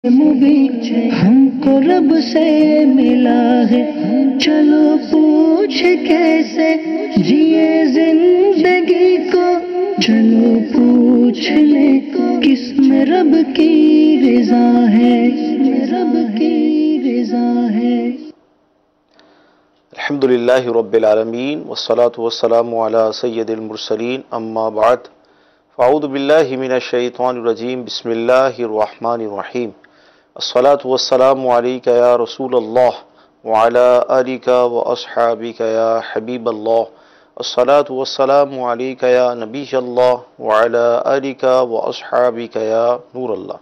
ہم کو رب سے ملا ہے، چلو پوچھ کیسے جیے زندگی کو، چلو پوچھ لے کس میں رب کی رضا ہے، رب کی رضا ہے۔ الحمدللہ رب العالمین والصلاة والسلام علی سید المرسلین، اما بعد فاعوذ باللہ من الشیطان الرجیم، بسم اللہ الرحمن الرحیم۔ الصلاة والسلام علیک یا رسول اللہ وعلی آلک واصحابک یا حبیب اللہ۔ الصلاة والسلام علیک یا نبی اللہ وعلی آلک واصحابک یا نور اللہ۔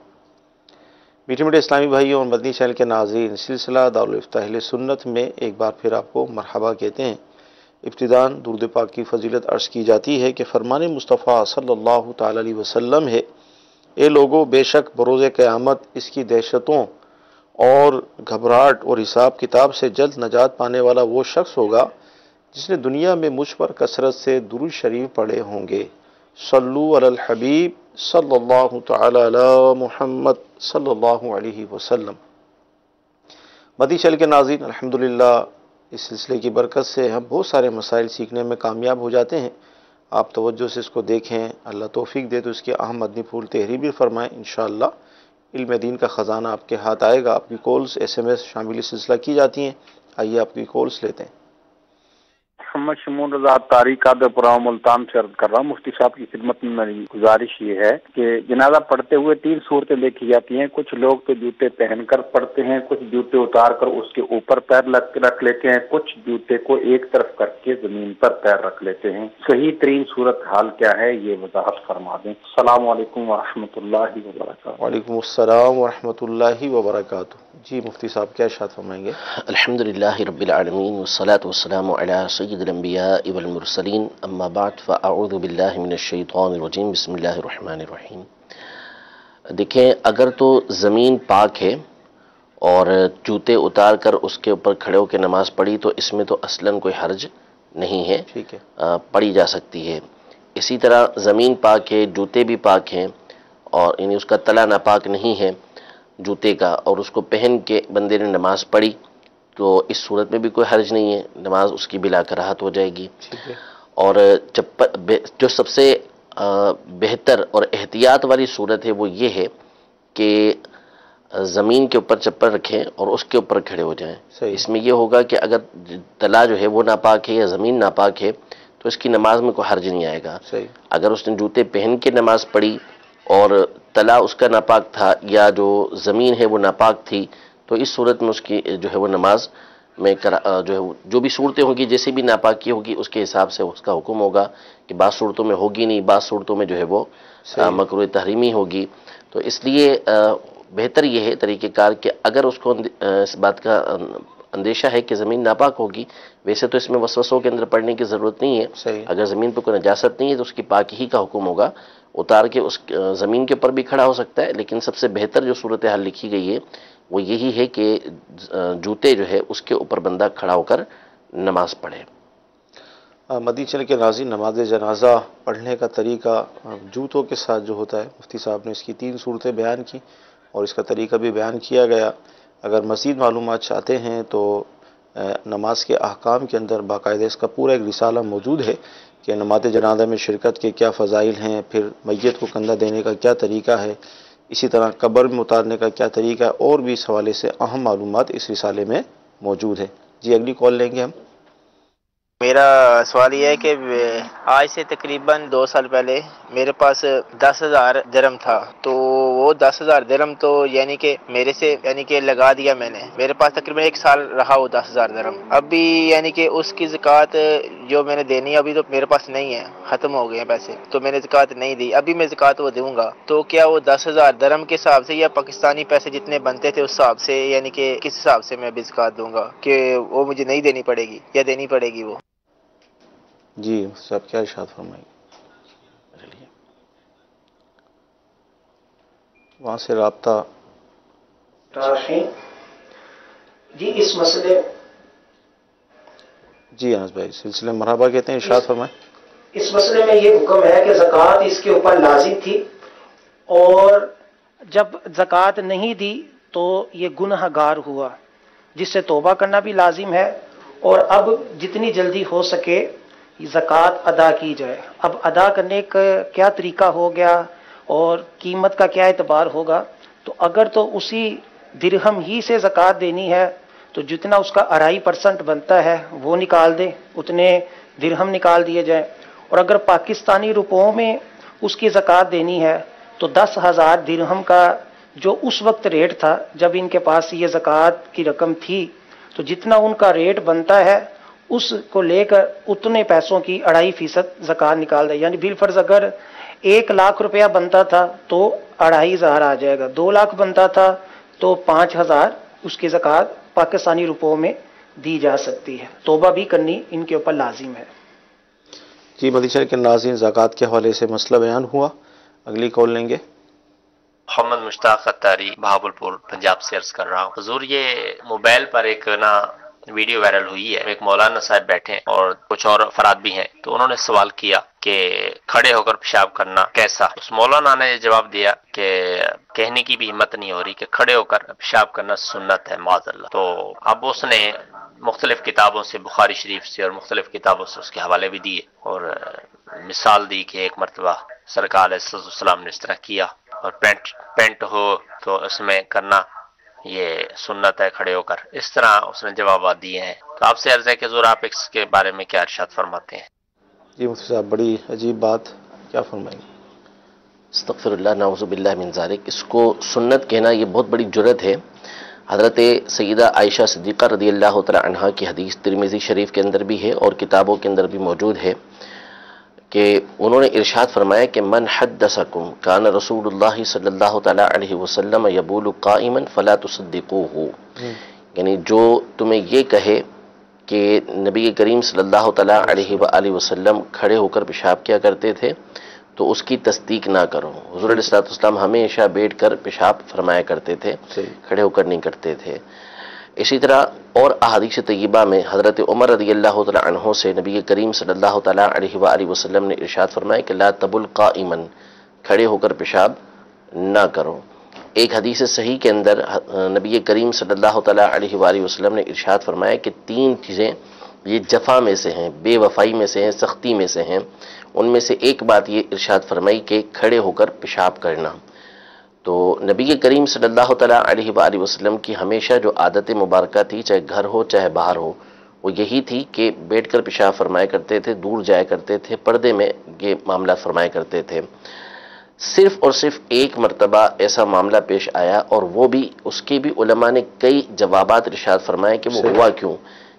میٹھے میٹھے اسلامی بھائیوں اور مدنی چینل کے ناظرین، سلسلہ دارالفتہ اہل سنت میں ایک بار پھر آپ کو مرحبا کہتے ہیں۔ ابتداً درود پاک کی فضیلت عرض کی جاتی ہے کہ فرمان مصطفیٰ صلی اللہ تعالی علیہ وسلم ہے، اے لوگو، بے شک بروز قیامت اس کی دہشتوں اور گھبراہٹ اور حساب کتاب سے جلد نجات پانے والا وہ شخص ہوگا جس نے دنیا میں مجھ پر کثرت سے درود شریف پڑھے ہوں گے۔ صلو علی الحبیب صلی اللہ تعالی علی محمد صلی اللہ علیہ وسلم۔ مدنی چینل کے ناظرین، الحمدللہ اس سلسلے کی برکت سے ہم بہت سارے مسائل سیکھنے میں کامیاب ہو جاتے ہیں۔ آپ توجہ سے اس کو دیکھیں، اللہ توفیق دے تو اس کے اہم مدنی پھول تحریر بھی فرمائیں۔ انشاءاللہ علم دین کا خزانہ آپ کے ہاتھ آئے گا۔ آپ کی کالز SMS شامل سلسلہ کی جاتی ہیں۔ آئیے آپ کی کالز لیتے ہیں۔ محمد شمون رضا تاریخ پراؤ ملتان سے عرض کر رہا ہوں۔ مفتی صاحب کی خدمت میں میری گزارش یہ ہے کہ جنازہ پڑھتے ہوئے 3 صورتیں دیکھی جاتی ہیں۔ کچھ لوگ تو جوتے پہن کر پڑھتے ہیں، کچھ جوتے اتار کر اس کے اوپر پیر رکھ لیتے ہیں، کچھ جوتے کو ایک طرف کر کے زمین پر پیر رکھ لیتے ہیں۔ صحیح ترین صورت حال کیا ہے یہ وضاحت فرما دیں۔ السلام علیکم ورحمۃ اللہ وبرکاتہ۔ وعلیکم السلام ورحمۃ اللہ وبرکاتہ۔ جی مفتی صاحب کیا ارشاد فرمائیں گے؟ الحمدللہ رب العالمین والصلاة والسلام علی سید الانبیاء والمرسلین، اما بعد فاعوذ باللہ من الشیطان الرجیم، بسم اللہ الرحمن الرحیم۔ دیکھیں، اگر تو زمین پاک ہے اور جوتے اتار کر اس کے اوپر کھڑے ہو کے نماز پڑھی تو اس میں تو اصلاً کوئی حرج نہیں ہے، ٹھیک ہے، پڑھی جا سکتی ہے۔ اسی طرح زمین پاک ہے، جوتے بھی پاک ہیں، اور یعنی اس کا تلا ناپاک نہیں ہے جوتے کا، اور اس کو پہن کے بندے نے نماز پڑھی تو اس صورت میں بھی کوئی حرج نہیں ہے، نماز اس کی بلا کراہت ہو جائے گی۔ ٹھیک ہے، اور جو سب سے بہتر اور احتیاط والی صورت ہے وہ یہ ہے کہ زمین کے اوپر چپل رکھیں اور اس کے اوپر کھڑے ہو جائیں۔ صحیح۔ اس میں یہ ہوگا کہ اگر تلا جو ہے وہ ناپاک ہے یا زمین ناپاک ہے تو اس کی نماز میں کوئی حرج نہیں آئے گا۔ صحیح۔ اگر اس نے جوتے پہن کے نماز پڑھی اور تلا اس کا ناپاک تھا یا جو زمین ہے وہ ناپاک تھی تو اس صورت میں اس کی جو ہے وہ نماز میں جو بھی صورتیں ہوں گی، جیسے بھی ناپاکی ہوگی اس کے حساب سے اس کا حکم ہوگا کہ بعض صورتوں میں ہوگی نہیں، بعض صورتوں میں جو ہے وہ مکروہ تحریمی ہوگی۔ تو اس لیے بہتر یہ ہے طریقہ کار کہ اگر اس کو اس بات کا اندیشہ ہے کہ زمین ناپاک ہوگی، ویسے تو اس میں وسوسوں کے اندر پڑنے کی ضرورت نہیں ہے۔ صحیح۔ اگر زمین پہ کوئی نجاست نہیں ہے تو اس کی پاکی ہی کا حکم ہوگا، اتار کے اس زمین کے اوپر بھی کھڑا ہو سکتا ہے، لیکن سب سے بہتر جو صورتحال لکھی گئی ہے وہ یہی ہے کہ جوتے جو ہے اس کے اوپر بندہ کھڑا ہو کر نماز پڑھے۔ مدنی چینل کے ناظرین، نماز جنازہ پڑھنے کا طریقہ جوتوں کے ساتھ جو ہوتا ہے، مفتی صاحب نے اس کی 3 صورتیں بیان کی اور اس کا طریقہ بھی بیان کیا گیا۔ اگر مزید معلومات چاہتے ہیں تو نماز کے احکام کے اندر باقاعدہ اس کا پورا ایک رسالہ موجود ہے کہ نماز جنازہ میں شرکت کے کیا فضائل ہیں، پھر میت کو کندھا دینے کا کیا طریقہ ہے، اسی طرح قبر میں اتارنے کا کیا طریقہ ہے، اور بھی اس حوالے سے اہم معلومات اس رسالے میں موجود ہے۔ جی اگلی کال لیں گے ہم۔ میرا سوال یہ ہے کہ آج سے تقریباً 2 سال پہلے میرے پاس 10,000 درم تھا، تو وہ 10,000 درم تو یعنی کہ میرے سے لگا دیا میں نے، میرے پاس تقریباً 1 سال رہا وہ 10,000 درم۔ ابھی یعنی کہ اس کی زکوٰۃ جو میں نے دینی ہے ابھی تو میرے پاس نہیں ہے، ختم ہو گئے ہیں پیسے، تو میں نے زکوٰۃ نہیں دی، ابھی میں زکوٰۃ وہ دوں گا تو کیا وہ 10,000 درم کے حساب سے یا پاکستانی پیسے جتنے بنتے تھے اس حساب سے، یعنی کہ کس حساب سے میں ابھی زکوٰۃ دوں گا کہ وہ مجھے نہیں دینی پڑے گی یا دینی پڑے گی وہ؟ جی صاحب کیا ارشاد فرمائیں گے؟ وہاں سے رابطہ جی اس مسئلے جی انس بھائی سلسلے مرحبا کہتے ہیں، ارشاد فرمائیں۔ اس مسئلے میں یہ حکم ہے کہ زکوٰۃ اس کے اوپر لازم تھی اور جب زکوٰۃ نہیں دی تو یہ گناہ گار ہوا، جس سے توبہ کرنا بھی لازم ہے، اور اب جتنی جلدی ہو سکے زکوٰۃ ادا کی جائے۔ اب ادا کرنے کا کیا طریقہ ہو گیا اور قیمت کا کیا اعتبار ہوگا؟ تو اگر تو اسی درہم ہی سے زکوٰۃ دینی ہے تو جتنا اس کا 2.5% بنتا ہے وہ نکال دیں، اتنے درہم نکال دیے جائیں، اور اگر پاکستانی روپوں میں اس کی زکوٰۃ دینی ہے تو 10,000 درہم کا جو اس وقت ریٹ تھا جب ان کے پاس یہ زکوٰۃ کی رقم تھی، تو جتنا ان کا ریٹ بنتا ہے اس کو لے کر اتنے پیسوں کی 2.5% زکوٰۃ نکال دیں۔ یعنی بالفرض اگر 1 لاکھ روپیہ بنتا تھا تو 2,500 آ جائے گا، 2 لاکھ بنتا تھا تو 5,000 اس کی زکوٰۃ پاکستانی روپوں میں دی جا سکتی ہے۔ توبہ بھی کرنی ان کے اوپر لازم ہے۔ جی مدنی چینل کے ناظرین، زکوٰۃ کے حوالے سے مسئلہ بیان ہوا، اگلی کال لیں گے۔ محمد مشتاق اتاری بہاولپور پنجاب سے عرض کر رہا ہوں حضور، یہ موبائل پر ایک ویڈیو وائرل ہوئی ہے، ایک مولانا صاحب بیٹھے ہیں اور کچھ اور افراد بھی ہیں، تو انہوں نے سوال کیا کہ کھڑے ہو کر پیشاب کرنا کیسا؟ اس مولانا نے جواب دیا کہ کہنے کی بھی ہمت نہیں ہو رہی کہ کھڑے ہو کر پیشاب کرنا سنت ہے معاذ اللہ۔ تو اب اس نے مختلف کتابوں سے، بخاری شریف سے اور مختلف کتابوں سے اس کے حوالے بھی دیے، اور مثال دی کہ ایک مرتبہ سرکار علیہ السلام نے اس طرح کیا، اور پینٹ ہو تو اس میں کرنا یہ سنت ہے کھڑے ہو کر، اس طرح اس نے جوابات دیے ہیں۔ تو آپ سے عرض ہے کہ حضور آپ اس کے بارے میں کیا ارشاد فرماتے ہیں؟ جی مفتی صاحب، بڑی عجیب بات، کیا فرمائیں گے؟ استغفر اللہ، نعوذ باللہ من ذالک۔ اس کو سنت کہنا یہ بہت بڑی جرت ہے۔ حضرت سیدہ عائشہ صدیقہ رضی اللہ تعالی عنہا کی حدیث ترمذی شریف کے اندر بھی ہے اور کتابوں کے اندر بھی موجود ہے کہ انہوں نے ارشاد فرمایا کہ من حدثکم کان رسول اللہ صلی اللہ تعالی علیہ وسلم یبول قائما فلا تصدقوه، یعنی جو تمہیں یہ کہے کہ نبی کریم صلی اللہ تعالی علیہ وآلہ وسلم کھڑے ہو کر پیشاب کیا کرتے تھے تو اس کی تصدیق نہ کرو۔ حضور علیہ السلام ہمیشہ بیٹھ کر پیشاب فرمایا کرتے تھے، کھڑے ہو کر نہیں کرتے تھے۔ اسی طرح اور احادیث طیبہ میں حضرت عمر رضی اللہ تعالی عنہ سے نبی کریم صلی اللہ تعالی علیہ وآلہ وسلم نے ارشاد فرمایا کہ لا تبل قائما، کھڑے ہو کر پیشاب نہ کرو۔ ایک حدیث صحیح کے اندر نبی کریم صلی اللہ تعالی علیہ وآلہ وسلم نے ارشاد فرمایا کہ 3 چیزیں یہ جفا میں سے ہیں، بے وفائی میں سے ہیں، سختی میں سے ہیں۔ ان میں سے ایک بات یہ ارشاد فرمائی کہ کھڑے ہو کر پیشاب کرنا۔ تو نبی کریم صلی اللہ تعالیٰ علیہ وآلہ وسلم کی ہمیشہ جو عادت مبارکہ تھی، چاہے گھر ہو چاہے باہر ہو، وہ یہی تھی کہ بیٹھ کر پیشاب فرمایا کرتے تھے، دور جایا کرتے تھے، پردے میں یہ معاملہ فرمایا کرتے تھے۔ صرف اور صرف ایک مرتبہ ایسا معاملہ پیش آیا، اور وہ بھی اس کے بھی علماء نے کئی جوابات ارشاد فرمائے کہ وہ ہوا کیوں،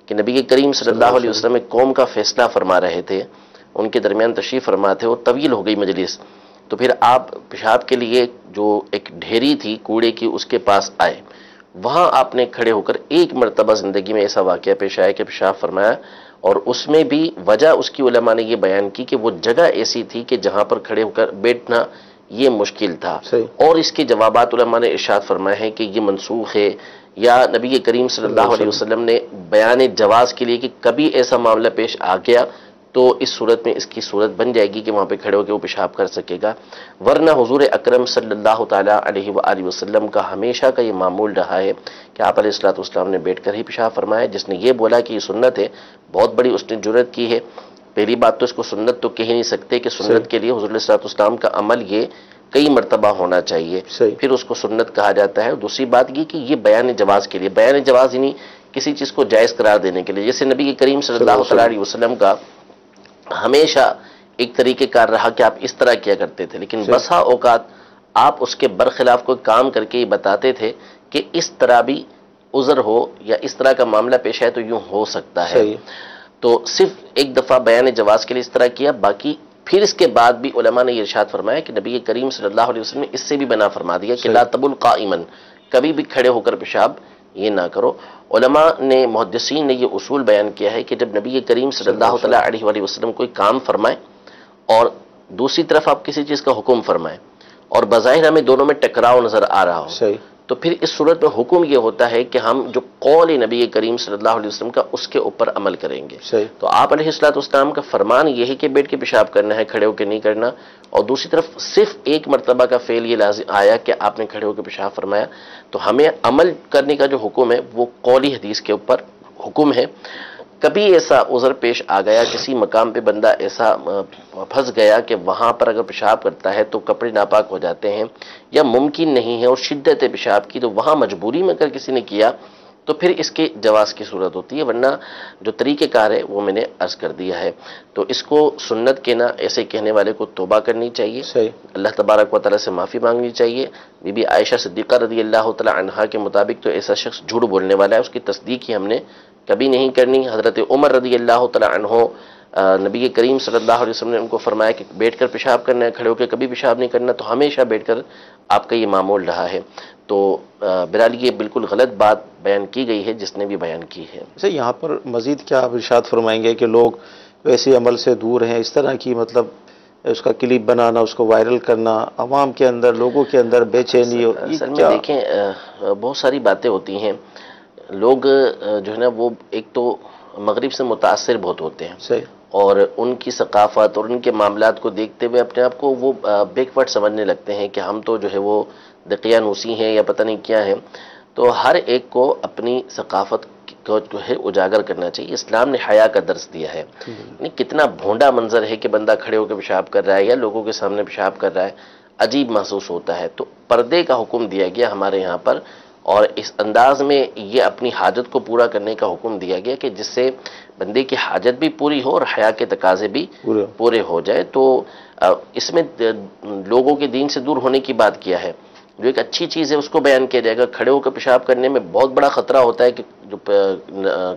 کہ نبی کریم صلی اللہ علیہ وسلم ایک قوم کا فیصلہ فرما رہے تھے، ان کے درمیان تشریف فرما تھے، وہ طویل ہو گئی مجلس، تو پھر آپ پیشاب کے لیے جو ایک ڈھیری تھی کوڑے کی اس کے پاس آئے، وہاں آپ نے کھڑے ہو کر ایک مرتبہ زندگی میں ایسا واقعہ پیش آیا کہ پیشاب فرمایا، اور اس میں بھی وجہ اس کی علماء نے یہ بیان کی کہ وہ جگہ ایسی تھی کہ جہاں پر کھڑے ہو کر بیٹھنا یہ مشکل تھا، اور اس کے جوابات علماء نے ارشاد فرمایا ہے کہ یہ منسوخ ہے، یا نبی کریم صلی اللہ علیہ وسلم نے بیان جواز کے لیے کہ کبھی ایسا معاملہ پیش آ گیا تو اس صورت میں اس کی صورت بن جائے گی کہ وہاں پہ کھڑے ہو کے وہ پیشاب کر سکے گا، ورنہ حضور اکرم صلی اللہ تعالیٰ علیہ وآلہ وسلم کا ہمیشہ کا یہ معمول رہا ہے کہ آپ علیہ السلام نے بیٹھ کر ہی پیشاب فرمایا۔ جس نے یہ بولا کہ یہ سنت ہے، بہت بڑی اس نے جرت کی ہے۔ پہلی بات تو اس کو سنت تو کہہ نہیں سکتے کہ سنت کے لیے حضور علیہ السلام کا عمل یہ کئی مرتبہ ہونا چاہیے، پھر اس کو سنت کہا جاتا ہے۔ دوسری بات یہ کہ یہ بیان جواز کے لیے، بیان جواز یعنی کسی چیز کو جائز قرار دینے کے لیے، جیسے نبی کریم صلی اللہ علیہ وسلم کا ہمیشہ ایک طریقہ کار رہا کہ آپ اس طرح کیا کرتے تھے، لیکن بسا اوقات آپ اس کے برخلاف کوئی کام کر کے یہ بتاتے تھے کہ اس طرح بھی عذر ہو یا اس طرح کا معاملہ پیش آئے تو یوں ہو سکتا ہے۔ تو صرف ایک دفعہ بیان جواز کے لیے اس طرح کیا، باقی پھر اس کے بعد بھی علماء نے یہ ارشاد فرمایا کہ نبی کریم صلی اللہ علیہ وسلم نے اس سے بھی بنا فرما دیا کہ لا تبل قائما، کبھی بھی کھڑے ہو کر پیشاب یہ نہ کرو۔ علماء نے، محدثین نے یہ اصول بیان کیا ہے کہ جب نبی کریم صلی اللہ تعالیٰ علیہ وآلہ وسلم کوئی کام فرمائے اور دوسری طرف آپ کسی چیز کا حکم فرمائیں اور بظاہر ہمیں دونوں میں ٹکراؤ نظر آ رہا ہو، تو پھر اس صورت میں حکم یہ ہوتا ہے کہ ہم جو قول نبی کریم صلی اللہ علیہ وسلم کا اس کے اوپر عمل کریں گے. تو آپ علیہ الصلوۃ والسلام کا فرمان یہ ہے کہ بیٹھ کے پیشاب کرنا ہے، کھڑے ہو کے نہیں کرنا. اور دوسری طرف صرف ایک مرتبہ کا فعل یہ لازم آیا کہ آپ نے کھڑے ہو کے پیشاب فرمایا. تو ہمیں عمل کرنے کا جو حکم ہے وہ قولی حدیث کے اوپر حکم ہے. کبھی ایسا عذر پیش آ گیا، کسی مقام پہ بندہ ایسا پھنس گیا کہ وہاں پر اگر پیشاب کرتا ہے تو کپڑے ناپاک ہو جاتے ہیں یا ممکن نہیں ہے اور شدت ہے پیشاب کی، تو وہاں مجبوری میں اگر کسی نے کیا تو پھر اس کے جواز کی صورت ہوتی ہے. ورنہ جو طریقہ کار ہے وہ میں نے عرض کر دیا ہے. تو اس کو سنت کے نہ ایسے کہنے والے کو توبہ کرنی چاہیے، اللہ تبارک و تعالیٰ سے معافی مانگنی چاہیے. بی بی عائشہ صدیقہ رضی اللہ تعالیٰ عنہا کے مطابق تو ایسا شخص جھوٹ بولنے والا ہے، اس کی تصدیق ہی ہم نے کبھی نہیں کرنی. حضرت عمر رضی اللہ تعالیٰ عنہ نبی کریم صلی اللہ علیہ وسلم نے ان کو فرمایا کہ بیٹھ کر پیشاب کرنا ہے، کھڑے ہو کے کبھی پیشاب نہیں کرنا. تو ہمیشہ بیٹھ کر آپ کا یہ معمول رہا ہے. تو بہرحال یہ بالکل غلط بات بیان کی گئی ہے جس نے بھی بیان کی ہے. جیسے یہاں پر مزید کیا آپ ارشاد فرمائیں گے کہ لوگ ویسے عمل سے دور ہیں، اس طرح کی مطلب اس کا کلپ بنانا، اس کو وائرل کرنا، عوام کے اندر، لوگوں کے اندر بے چینی؟ اصل میں دیکھیں بہت ساری باتیں ہوتی ہیں. لوگ جو ہے نا وہ ایک تو مغرب سے متاثر بہت ہوتے ہیں صحیح، اور ان کی ثقافت اور ان کے معاملات کو دیکھتے ہوئے اپنے آپ کو وہ بیک ورڈ سمجھنے لگتے ہیں کہ ہم تو جو ہے وہ دقیانوسی ہیں یا پتہ نہیں کیا ہیں. تو ہر ایک کو اپنی ثقافت کو جو ہے اجاگر کرنا چاہیے. اسلام نے حیا کا درس دیا ہے. یعنی کتنا بھونڈا منظر ہے کہ بندہ کھڑے ہو کے پیشاب کر رہا ہے یا لوگوں کے سامنے پیشاب کر رہا ہے، عجیب محسوس ہوتا ہے. تو پردے کا حکم دیا گیا ہمارے یہاں پر، اور اس انداز میں یہ اپنی حاجت کو پورا کرنے کا حکم دیا گیا کہ جس سے بندے کی حاجت بھی پوری ہو اور حیا کے تقاضے بھی پورے ہو جائے. تو اس میں لوگوں کے دین سے دور ہونے کی بات کیا ہے. جو ایک اچھی چیز ہے اس کو بیان کیا جائے گا. کھڑے ہو کر پیشاب کرنے میں بہت بڑا خطرہ ہوتا ہے کہ جو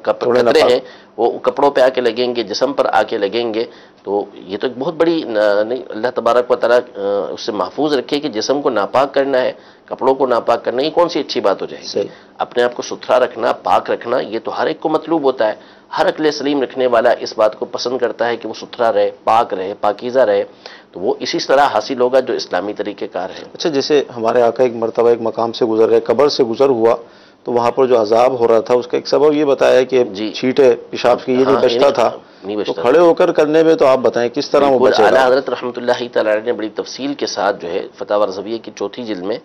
قطرے ہیں وہ کپڑوں پہ آ کے لگیں گے، جسم پر آ کے لگیں گے. تو یہ تو ایک بہت بڑی اللہ تبارک و تعالیٰ اس سے محفوظ رکھے کہ جسم کو ناپاک کرنا ہے، کپڑوں کو ناپاک کرنا، یہ کون سی اچھی بات ہو جائے گی؟ اپنے آپ کو ستھرا رکھنا، پاک رکھنا، یہ تو ہر ایک کو مطلوب ہوتا ہے. ہر عقل سلیم رکھنے والا اس بات کو پسند کرتا ہے کہ وہ ستھرا رہے، پاک رہے، پاکیزہ رہے. تو وہ اسی طرح حاصل ہوگا جو اسلامی طریقہ کار ہے. اچھا، جیسے ہمارے آقا ایک مرتبہ ایک مقام سے گزر رہے، قبر سے گزر ہوا، تو وہاں پر جو عذاب ہو رہا تھا اس کا ایک سبب یہ بتایا کہ چھینٹے پیشاب کی یہ نہیں بچتا تھا. تو کھڑے ہو کر کرنے میں تو آپ بتائیں کس طرح وہ بچے گا؟ اعلیٰ حضرت رحمۃ اللہ تعالیٰ نے بڑی تفصیل کے ساتھ جو ہے فتاوی رضویہ کی 4 جلد میں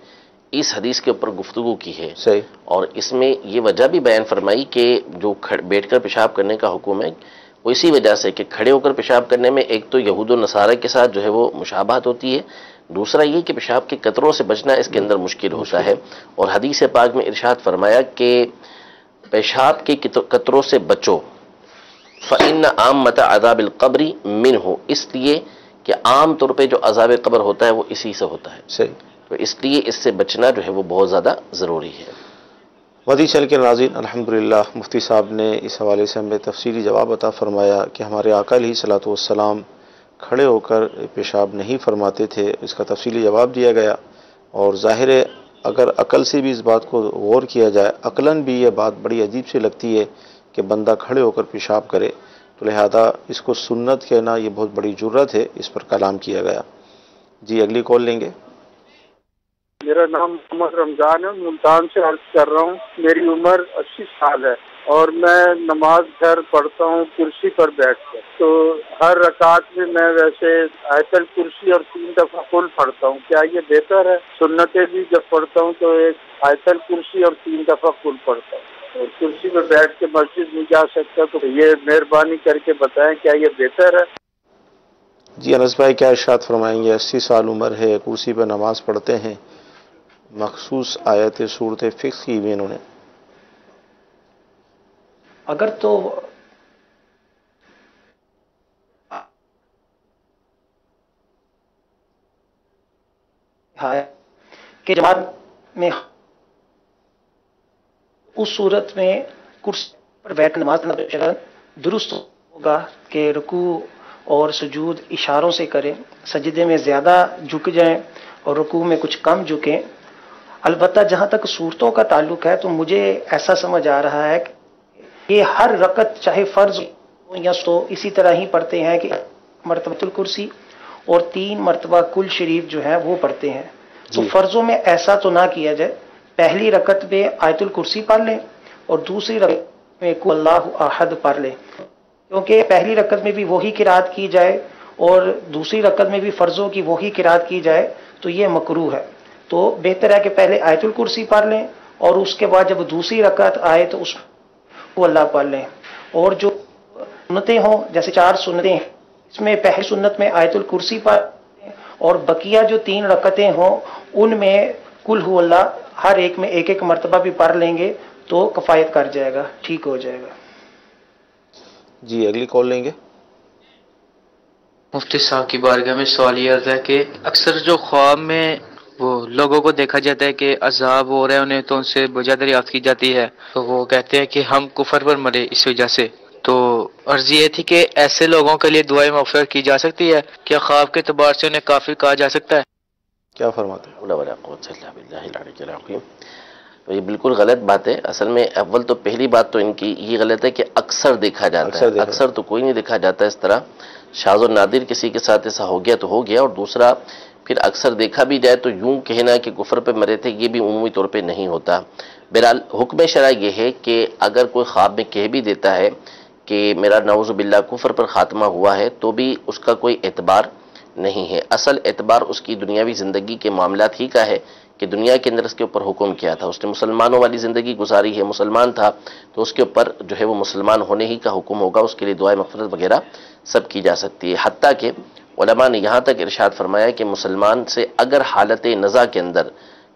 اس حدیث کے اوپر گفتگو کی ہے. صحیح. اور اس میں یہ وجہ بھی بیان فرمائی کہ جو بیٹھ کر پیشاب کرنے کا حکم ہے وہ اسی وجہ سے کہ کھڑے ہو کر پیشاب کرنے میں ایک تو یہود و نصارہ کے ساتھ جو ہے وہ مشابہت ہوتی ہے، دوسرا یہ کہ پیشاب کے قطروں سے بچنا اس کے اندر مشکل ہوتا ہے. اور حدیث پاک میں ارشاد فرمایا کہ پیشاب کے قطروں سے بچو، فإن عامۃ عذاب القبر منہ، اس لیے کہ عام طور پہ جو عذاب قبر ہوتا ہے وہ اسی سے ہوتا ہے. صحیح. تو اس لیے اس سے بچنا جو ہے وہ بہت زیادہ ضروری ہے. ودی چل کے ناظرین، الحمدللہ مفتی صاحب نے اس حوالے سے ہمیں تفصیلی جواب عطا فرمایا کہ ہمارے آقا علیہ الصلوۃ والسلام کھڑے ہو کر پیشاب نہیں فرماتے تھے. اس کا تفصیلی جواب دیا گیا. اور ظاہر ہے اگر عقل سے بھی اس بات کو غور کیا جائے، عقلاً بھی یہ بات بڑی عجیب سی لگتی ہے کہ بندہ کھڑے ہو کر پیشاب کرے. تو لہذا اس کو سنت کہنا یہ بہت بڑی جرت ہے، اس پر کلام کیا گیا. جی اگلی کال لیں گے. میرا نام محمد رمضان ہے، ملتان سے عرض کر رہا ہوں. میری عمر 80 سال ہے اور میں نماز گھر پڑھتا ہوں کرسی پر بیٹھ کر. تو ہر رکعت میں ویسے آیت الکرسی اور 3 دفعہ قل پڑھتا ہوں. کیا یہ بہتر ہے؟ سنتیں بھی جب پڑھتا ہوں تو ایک آیت الکرسی اور 3 دفعہ قل پڑھتا ہوں. اور کرسی پر بیٹھ کے مسجد نہیں جا سکتا، تو یہ مہربانی کر کے بتائیں کیا یہ بہتر ہے؟ جی انس بھائی کیا ارشاد فرمائیں گے؟ 80 سال عمر ہے، کرسی پر نماز پڑھتے ہیں، مخصوص آیت صورتیں فکس کی ہوئی انہوں نے. اگر تو کہ جماعت میں اس صورت میں کرسی پر بیٹھ نماز پڑھنا درست ہوگا کہ رکوع اور سجود اشاروں سے کریں، سجدے میں زیادہ جھک جائیں اور رکوع میں کچھ کم جھکیں. البتہ جہاں تک صورتوں کا تعلق ہے تو مجھے ایسا سمجھ آ رہا ہے کہ یہ ہر رکعت چاہے فرض ہو یا تو اسی طرح ہی پڑھتے ہیں کہ مرتبۃ الکرسی اور 3 مرتبہ کل شریف جو ہے وہ پڑھتے ہیں. تو فرضوں میں ایسا تو نہ کیا جائے پہلی رکعت میں آیت الکرسی پڑھ لیں اور دوسری رکعت میں قل اللہ احد پڑھ لیں، کیونکہ پہلی رکعت میں بھی وہی قرات کی جائے اور دوسری رکعت میں بھی فرضوں کی وہی قرات کی جائے تو یہ مکروہ ہے۔ تو بہتر ہے کہ پہلے آیت الکرسی پڑھ لیں اور اس کے بعد جب دوسری رکعت آئے تو اس کو اللہ پڑھ لیں۔ اور جو سنتیں ہوں، جیسے 4 سنتیں ہیں، اس میں پہلی سنت میں آیت الکرسی پڑھ لیں اور بقیہ جو 3 رکعتیں ہوں ان میں قل ہو اللہ ہر ایک میں ایک مرتبہ بھی پڑھ لیں گے تو کفایت کر جائے گا، ٹھیک ہو جائے گا۔ جی اگلی کال لیں گے۔ مفتی صاحب کی بارگاہ میں سوال یہ آتا ہے کہ اکثر جو خواب میں وہ لوگوں کو دیکھا جاتا ہے کہ عذاب ہو رہے ہیں انہیں، تو ان سے بجا دریافت کی جاتی ہے، تو وہ کہتے ہیں کہ ہم کفر پر مرے اس وجہ سے۔ تو عرض یہ تھی کہ ایسے لوگوں کے لیے دعائیں مغفرت کی جا سکتی ہے؟ کیا خواب کے اعتبار سے انہیں کافر کہا جا سکتا ہے؟ کیا فرماتے ہیں؟ ولا قوت الا باللہ العلی العظیم۔ تو یہ بالکل غلط بات ہے۔ اصل میں اول تو پہلی بات تو ان کی یہ غلط ہے کہ اکثر دیکھا جاتا ہے، اکثر تو کوئی نہیں دیکھا جاتا اس طرح، شاذ و نادر کسی کے ساتھ ایسا ہو گیا تو ہو گیا، اور دوسرا پھر اکثر دیکھا بھی جائے تو یوں کہنا کہ کفر پہ مرے تھے یہ بھی عمومی طور پہ نہیں ہوتا۔ بہرحال حکم شرع یہ ہے کہ اگر کوئی خواب میں کہہ بھی دیتا ہے کہ میرا نعوذ باللہ کفر پر خاتمہ ہوا ہے تو بھی اس کا کوئی اعتبار نہیں ہے۔ اصل اعتبار اس کی دنیاوی زندگی کے معاملات ہی کا ہے کہ دنیا کے اندر اس کے اوپر حکم کیا تھا، اس نے مسلمانوں والی زندگی گزاری ہے، مسلمان تھا، تو اس کے اوپر جو ہے وہ مسلمان ہونے ہی کا حکم ہوگا، اس کے لیے دعائیں مغفرت وغیرہ سب کی جا سکتی ہے۔ حتیٰ کہ علماء نے یہاں تک ارشاد فرمایا کہ مسلمان سے اگر حالت نزا کے اندر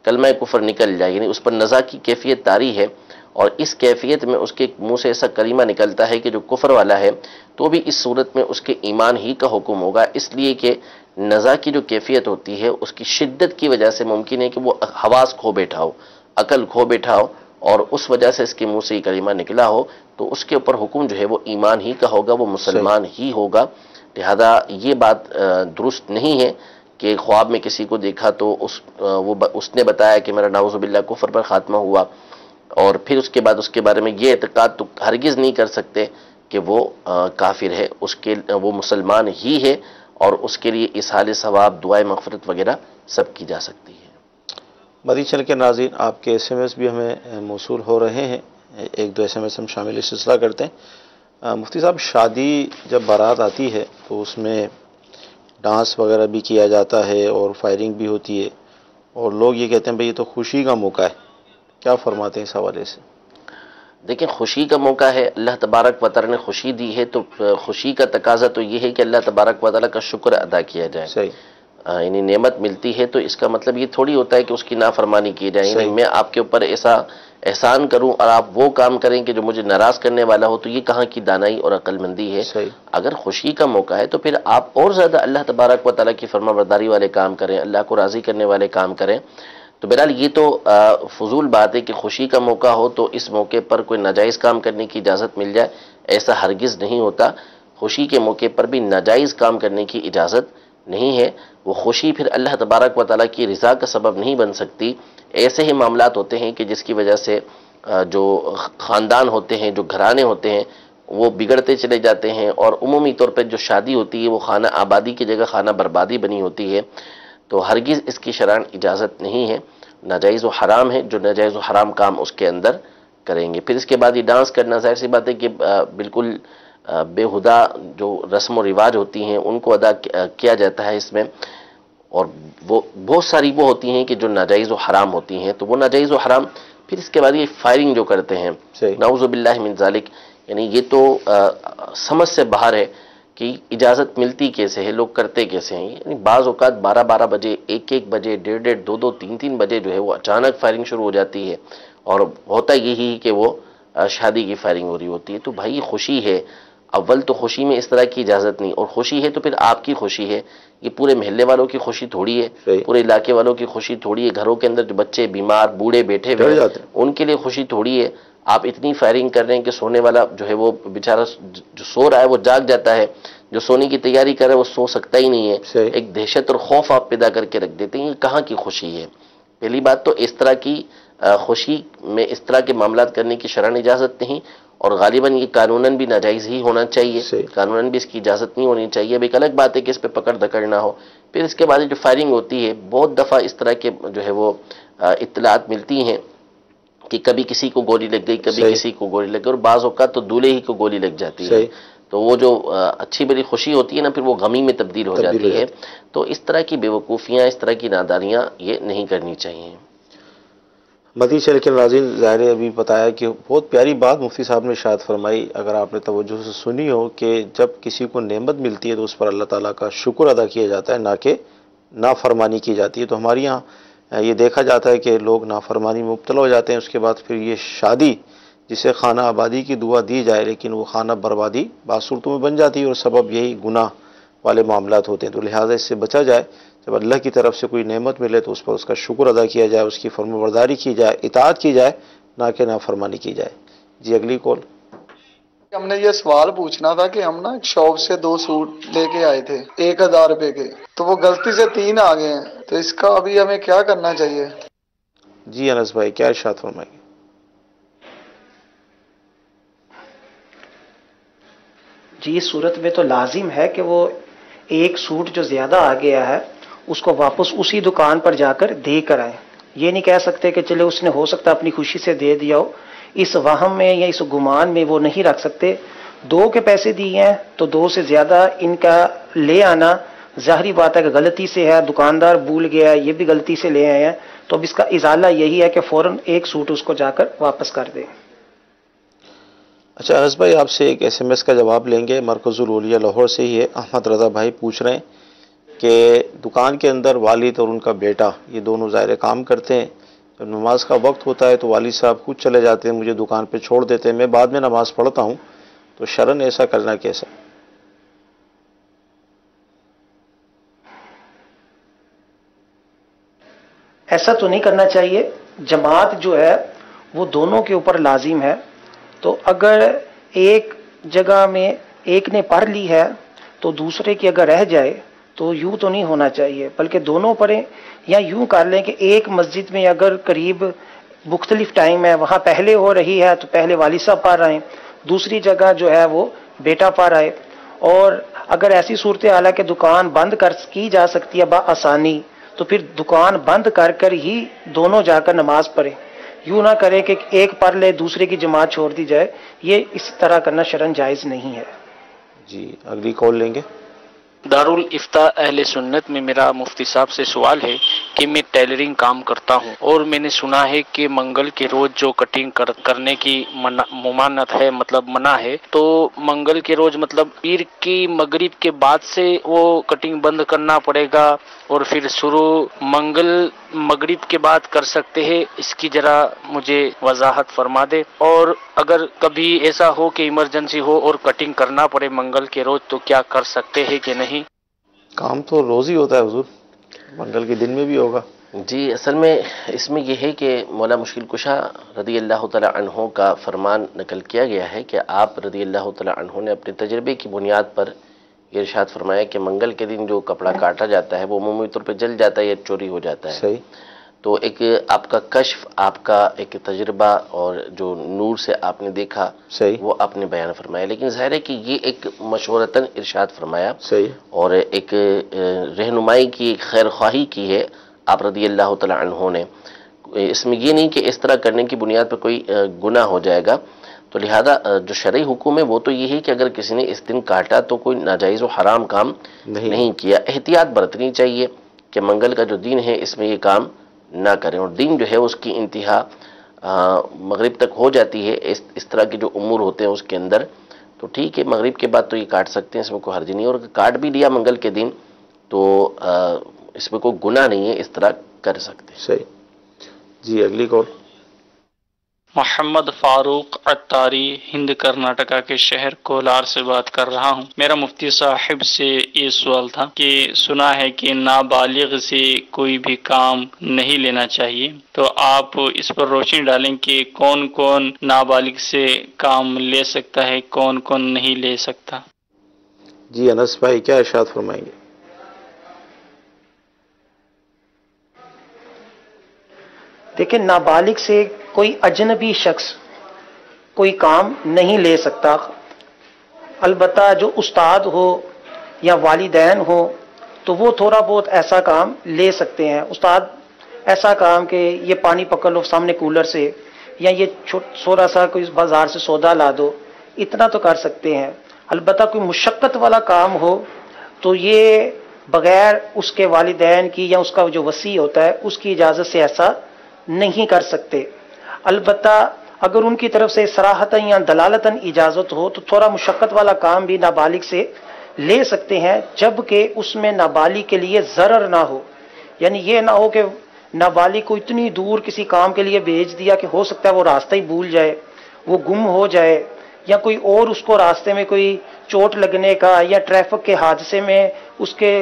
کلمہ کفر نکل جائے، یعنی اس پر نزا کی کیفیت طاری ہے اور اس کیفیت میں اس کے منہ سے ایسا کلمہ نکلتا ہے کہ جو کفر والا ہے، تو بھی اس صورت میں اس کے ایمان ہی کا حکم ہوگا، اس لیے کہ نزا کی جو کیفیت ہوتی ہے اس کی شدت کی وجہ سے ممکن ہے کہ وہ حواس کھو بیٹھا ہو، عقل کھو بیٹھا ہو، اور اس وجہ سے اس کے منہ سے یہ کلمہ نکلا ہو، تو اس کے اوپر حکم جو ہے وہ ایمان ہی کا ہوگا، وہ مسلمان ہی ہوگا۔ لہذا یہ بات درست نہیں ہے کہ خواب میں کسی کو دیکھا تو اس نے بتایا کہ میرا نعوذ باللہ کفر پر خاتمہ ہوا، اور پھر اس کے بعد اس کے بارے میں یہ اعتقاد تو ہرگز نہیں کر سکتے کہ وہ کافر ہے، وہ مسلمان ہی ہے، اور اس کے لیے اصحال ثواب، دعائیں مغفرت وغیرہ سب کی جا سکتی ہے۔ مدنی چینل کے ناظرین، آپ کے ایس ایم ایس بھی ہمیں موصول ہو رہے ہیں، 1-2 ایس ایم ایس ہم شامل اس سلسلہ کرتے ہیں۔ مفتی صاحب، شادی جب بارات آتی ہے تو اس میں ڈانس وغیرہ بھی کیا جاتا ہے اور فائرنگ بھی ہوتی ہے، اور لوگ یہ کہتے ہیں بھئی یہ تو خوشی کا موقع ہے، کیا فرماتے ہیں اس حوالے سے؟ دیکھیں، خوشی کا موقع ہے، اللہ تبارک و تعالیٰ نے خوشی دی ہے، تو خوشی کا تقاضا تو یہ ہے کہ اللہ تبارک و تعالیٰ کا شکر ادا کیا جائے۔ صحیح۔ یعنی نعمت ملتی ہے تو اس کا مطلب یہ تھوڑی ہوتا ہے کہ اس کی نافرمانی کی جائے، یعنی میں آپ کے اوپر ایسا احسان کروں اور آپ وہ کام کریں کہ جو مجھے ناراض کرنے والا ہو، تو یہ کہاں کی دانائی اور عقل مندی ہے؟ اگر خوشی کا موقع ہے تو پھر آپ اور زیادہ اللہ تبارک و تعالیٰ کی فرما برداری والے کام کریں، اللہ کو راضی کرنے والے کام کریں۔ تو بہرحال یہ تو فضول بات ہے کہ خوشی کا موقع ہو تو اس موقع پر کوئی ناجائز کام کرنے کی اجازت مل جائے، ایسا ہرگز نہیں ہوتا۔ خوشی کے موقع پر بھی ناجائز کام کرنے کی اجازت نہیں ہے، وہ خوشی پھر اللہ تبارک و تعالیٰ کی رضا کا سبب نہیں بن سکتی۔ ایسے ہی معاملات ہوتے ہیں کہ جس کی وجہ سے جو خاندان ہوتے ہیں، جو گھرانے ہوتے ہیں، وہ بگڑتے چلے جاتے ہیں، اور عمومی طور پر جو شادی ہوتی ہے وہ خانہ آبادی کی جگہ خانہ بربادی بنی ہوتی ہے۔ تو ہرگز اس کی شرعاً اجازت نہیں ہے، ناجائز و حرام ہے، جو ناجائز و حرام کام اس کے اندر کریں گے۔ پھر اس کے بعد یہ ڈانس کرنا، ظاہر سی بات ہے کہ بالکل بےہدہ جو رسم و رواج ہوتی ہیں ان کو ادا کیا جاتا ہے اس میں، اور وہ بہت ساری وہ ہوتی ہیں کہ جو ناجائز و حرام ہوتی ہیں، تو وہ ناجائز و حرام۔ پھر اس کے بعد یہ فائرنگ جو کرتے ہیں، نعوذ باللہ من ذالک، یعنی یہ تو سمجھ سے باہر ہے کہ اجازت ملتی کیسے ہے، لوگ کرتے کیسے ہیں۔ یعنی بعض اوقات 12 بجے، 1 بجے، 1:30، 2 3 بجے جو ہے وہ اچانک فائرنگ شروع ہو جاتی ہے، اور ہوتا یہی کہ وہ شادی کی فائرنگ ہو رہی ہوتی ہے۔ تو بھائی یہ خوشی ہے، اول تو خوشی میں اس طرح کی اجازت نہیں، اور خوشی ہے تو پھر آپ کی خوشی ہے، یہ پورے محلے والوں کی خوشی تھوڑی ہے، پورے علاقے والوں کی خوشی تھوڑی ہے، گھروں کے اندر جو بچے بیمار بوڑھے بیٹھے ہوئے ہیں ان کے لیے خوشی تھوڑی ہے۔ آپ اتنی فائرنگ کر رہے ہیں کہ سونے والا جو ہے وہ بیچارہ جو سو رہا ہے وہ جاگ جاتا ہے، جو سونے کی تیاری کر رہا ہے وہ سو سکتا ہی نہیں ہے۔ ایک دہشت اور خوف آپ پیدا کر کے رکھ دیتے ہیں، یہ کہاں کی خوشی ہے؟ پہلی بات تو اس طرح کی خوشی میں اس طرح کے معاملات کرنے کی شرعاً اجازت نہیں، اور غالباً یہ قانوناً بھی ناجائز ہی ہونا چاہیے، قانوناً بھی اس کی اجازت نہیں ہونی چاہیے۔ اب ایک الگ بات ہے کہ اس پہ پکڑ دکڑ نہ ہو۔ پھر اس کے بعد جو فائرنگ ہوتی ہے، بہت دفعہ اس طرح کے جو ہے وہ اطلاعات ملتی ہیں کہ کبھی کسی کو گولی لگ گئی، کبھی کسی کو گولی لگ گئی، اور بعض اوقات تو دولہے ہی کو گولی لگ جاتی ہے، تو وہ جو اچھی بڑی خوشی ہوتی ہے نا، پھر وہ غمی میں تبدیل ہو جاتی ہے۔ تو اس طرح کی بیوقوفیاں، اس طرح کی نادانیاں یہ نہیں کرنی چاہیے۔ مدی سے لیکن ناظرین، ظاہر ابھی بتایا کہ بہت پیاری بات مفتی صاحب نے شاید فرمائی، اگر آپ نے توجہ سے سنی ہو، کہ جب کسی کو نعمت ملتی ہے تو اس پر اللہ تعالیٰ کا شکر ادا کیا جاتا ہے، نہ کہ نافرمانی کی جاتی ہے۔ تو ہمارے یہاں یہ دیکھا جاتا ہے کہ لوگ نافرمانی میں مبتلا ہو جاتے ہیں، اس کے بعد پھر یہ شادی جسے خانہ آبادی کی دعا دی جائے لیکن وہ خانہ بربادی بعض صورتوں میں بن جاتی ہے، اور سبب یہی گناہ والے معاملات ہوتے ہیں۔ تو لہٰذا اس سے بچا جائے، جب اللہ کی طرف سے کوئی نعمت ملے تو اس پر اس کا شکر ادا کیا جائے، اس کی فرمانبرداری کی جائے، اطاعت کی جائے، نہ کہ نافرمانی کی جائے۔ جی اگلی کال۔ ہم نے یہ سوال پوچھنا تھا کہ ہم نا ایک شاپ سے 2 سوٹ لے کے آئے تھے 1000 روپے کے، تو وہ غلطی سے 3 آ گئے ہیں، تو اس کا ابھی ہمیں کیا کرنا چاہیے؟ جی انس بھائی کیا ارشاد فرمائیں گے؟ جی اس صورت میں تو لازم ہے کہ وہ ایک سوٹ جو زیادہ آ گیا ہے اس کو واپس اسی دکان پر جا کر دے کر آئے۔ یہ نہیں کہہ سکتے کہ چلے اس نے ہو سکتا اپنی خوشی سے دے دیا ہو، اس وہم میں یا اس گمان میں وہ نہیں رکھ سکتے۔ 2 کے پیسے دیے ہیں تو 2 سے زیادہ ان کا لے آنا ظاہری بات ہے کہ غلطی سے ہے، دکاندار بھول گیا، یہ بھی غلطی سے لے آئے ہیں، تو اب اس کا ازالہ یہی ہے کہ فوراً ایک سوٹ اس کو جا کر واپس کر دیں۔ اچھا انس بھائی، آپ سے ایک SMS کا جواب لیں گے، مرکز الاولیاء لاہور سے ہی ہے۔ احمد رضا بھائی پوچھ رہے ہیں کہ دکان کے اندر والد اور ان کا بیٹا یہ دونوں ظاہر کام کرتے ہیں، جب نماز کا وقت ہوتا ہے تو والد صاحب خود چلے جاتے ہیں، مجھے دکان پہ چھوڑ دیتے ہیں، میں بعد میں نماز پڑھتا ہوں، تو شرعاً ایسا کرنا کیسا؟ ایسا تو نہیں کرنا چاہیے، جماعت جو ہے وہ دونوں کے اوپر لازم ہے، تو اگر ایک جگہ میں ایک نے پڑھ لی ہے تو دوسرے کی اگر رہ جائے تو یوں تو نہیں ہونا چاہیے، بلکہ دونوں پڑھیں، یا یوں کر لیں کہ ایک مسجد میں اگر قریب مختلف ٹائم ہے، وہاں پہلے ہو رہی ہے تو پہلے والد صاحب پڑھ رہے ہیں، دوسری جگہ جو ہے وہ بیٹا پڑھ رہا ہے، اور اگر ایسی صورتحال ہے کہ دکان بند کی جا سکتی ہے بآسانی تو پھر دکان بند کر کر ہی دونوں جا کر نماز پڑھیں، یوں نہ کریں کہ ایک پڑھ لے دوسرے کی جماعت چھوڑ دی جائے، یہ اس طرح کرنا شرعاً جائز نہیں ہے۔ جی اگلی کال لیں گے۔ دارالفتہ اہل سنت میں میرا مفتی صاحب سے سوال ہے کہ میں ٹیلرنگ کام کرتا ہوں اور میں نے سنا ہے کہ منگل کے روز جو کٹنگ کرنے کی ممانعت ہے، مطلب منع ہے، تو منگل کے روز مطلب پیر کی مغرب کے بعد سے وہ کٹنگ بند کرنا پڑے گا اور پھر شروع منگل مغرب کے بعد کر سکتے ہیں؟ اس کی ذرا مجھے وضاحت فرما دے، اور اگر کبھی ایسا ہو کہ ایمرجنسی ہو اور کٹنگ کرنا پڑے منگل کے روز تو کیا کر سکتے ہیں کہ نہیں؟ کام تو روز ہی ہوتا ہے حضور، منگل کے دن میں بھی ہوگا۔ جی اصل میں اس میں یہ ہے کہ مولا مشکل کشا رضی اللہ تعالی عنہ کا فرمان نقل کیا گیا ہے کہ آپ رضی اللہ تعالی عنہ نے اپنے تجربے کی بنیاد پر یہ ارشاد فرمایا کہ منگل کے دن جو کپڑا کاٹا جاتا ہے وہ عمومی طور پہ جل جاتا ہے یا چوری ہو جاتا ہے۔ صحیح۔ تو ایک آپ کا کشف، آپ کا ایک تجربہ اور جو نور سے آپ نے دیکھا، صحیح، وہ آپ نے بیان فرمایا، لیکن ظاہر ہے کہ یہ ایک مشورتاً ارشاد فرمایا، صحیح، اور ایک رہنمائی کی، خیر خواہی کی ہے آپ رضی اللہ تعالی عنہ نے، اس میں یہ نہیں کہ اس طرح کرنے کی بنیاد پر کوئی گناہ ہو جائے گا۔ تو لہذا جو شرعی حکم ہے وہ تو یہ ہے کہ اگر کسی نے اس دن کاٹا تو کوئی ناجائز و حرام کام نہیں کیا، احتیاط برتنی چاہیے کہ منگل کا جو دن ہے اس میں یہ کام نہ کریں، اور دن جو ہے اس کی انتہا مغرب تک ہو جاتی ہے، اس طرح کے جو امور ہوتے ہیں اس کے اندر، تو ٹھیک ہے مغرب کے بعد تو یہ کاٹ سکتے ہیں، اس میں کوئی حرج نہیں، اور کاٹ بھی لیا منگل کے دن تو اس میں کوئی گناہ نہیں ہے، اس طرح کر سکتے ہیں۔ صحیح۔ جی اگلی کال۔ محمد فاروق عطاری، ہند کرناٹکا کے شہر کولار سے بات کر رہا ہوں۔ میرا مفتی صاحب سے یہ سوال تھا کہ سنا ہے کہ نابالغ سے کوئی بھی کام نہیں لینا چاہیے، تو آپ اس پر روشنی ڈالیں کہ کون کون نابالغ سے کام لے سکتا ہے، کون کون نہیں لے سکتا۔ جی انس بھائی کیا ارشاد فرمائیں گے؟ دیکھیں نابالغ سے کوئی اجنبی شخص کوئی کام نہیں لے سکتا، البتہ جو استاد ہو یا والدین ہو تو وہ تھوڑا بہت ایسا کام لے سکتے ہیں۔ استاد ایسا کام کہ یہ پانی پکڑ لو سامنے کولر سے، یا یہ تھوڑا سا کوئی بازار سے سودا لا دو، اتنا تو کر سکتے ہیں۔ البتہ کوئی مشقت والا کام ہو تو یہ بغیر اس کے والدین کی یا اس کا جو وصی ہوتا ہے اس کی اجازت سے ایسا نہیں کر سکتے۔ البتہ اگر ان کی طرف سے صراحتاً یا دلالتاً اجازت ہو تو تھوڑا مشقت والا کام بھی نابالغ سے لے سکتے ہیں، جبکہ اس میں نابالغ کے لیے ضرر نہ ہو۔ یعنی یہ نہ ہو کہ نابالغ کو اتنی دور کسی کام کے لیے بھیج دیا کہ ہو سکتا ہے وہ راستہ ہی بھول جائے، وہ گم ہو جائے، یا کوئی اور اس کو راستے میں کوئی چوٹ لگنے کا یا ٹریفک کے حادثے میں اس کے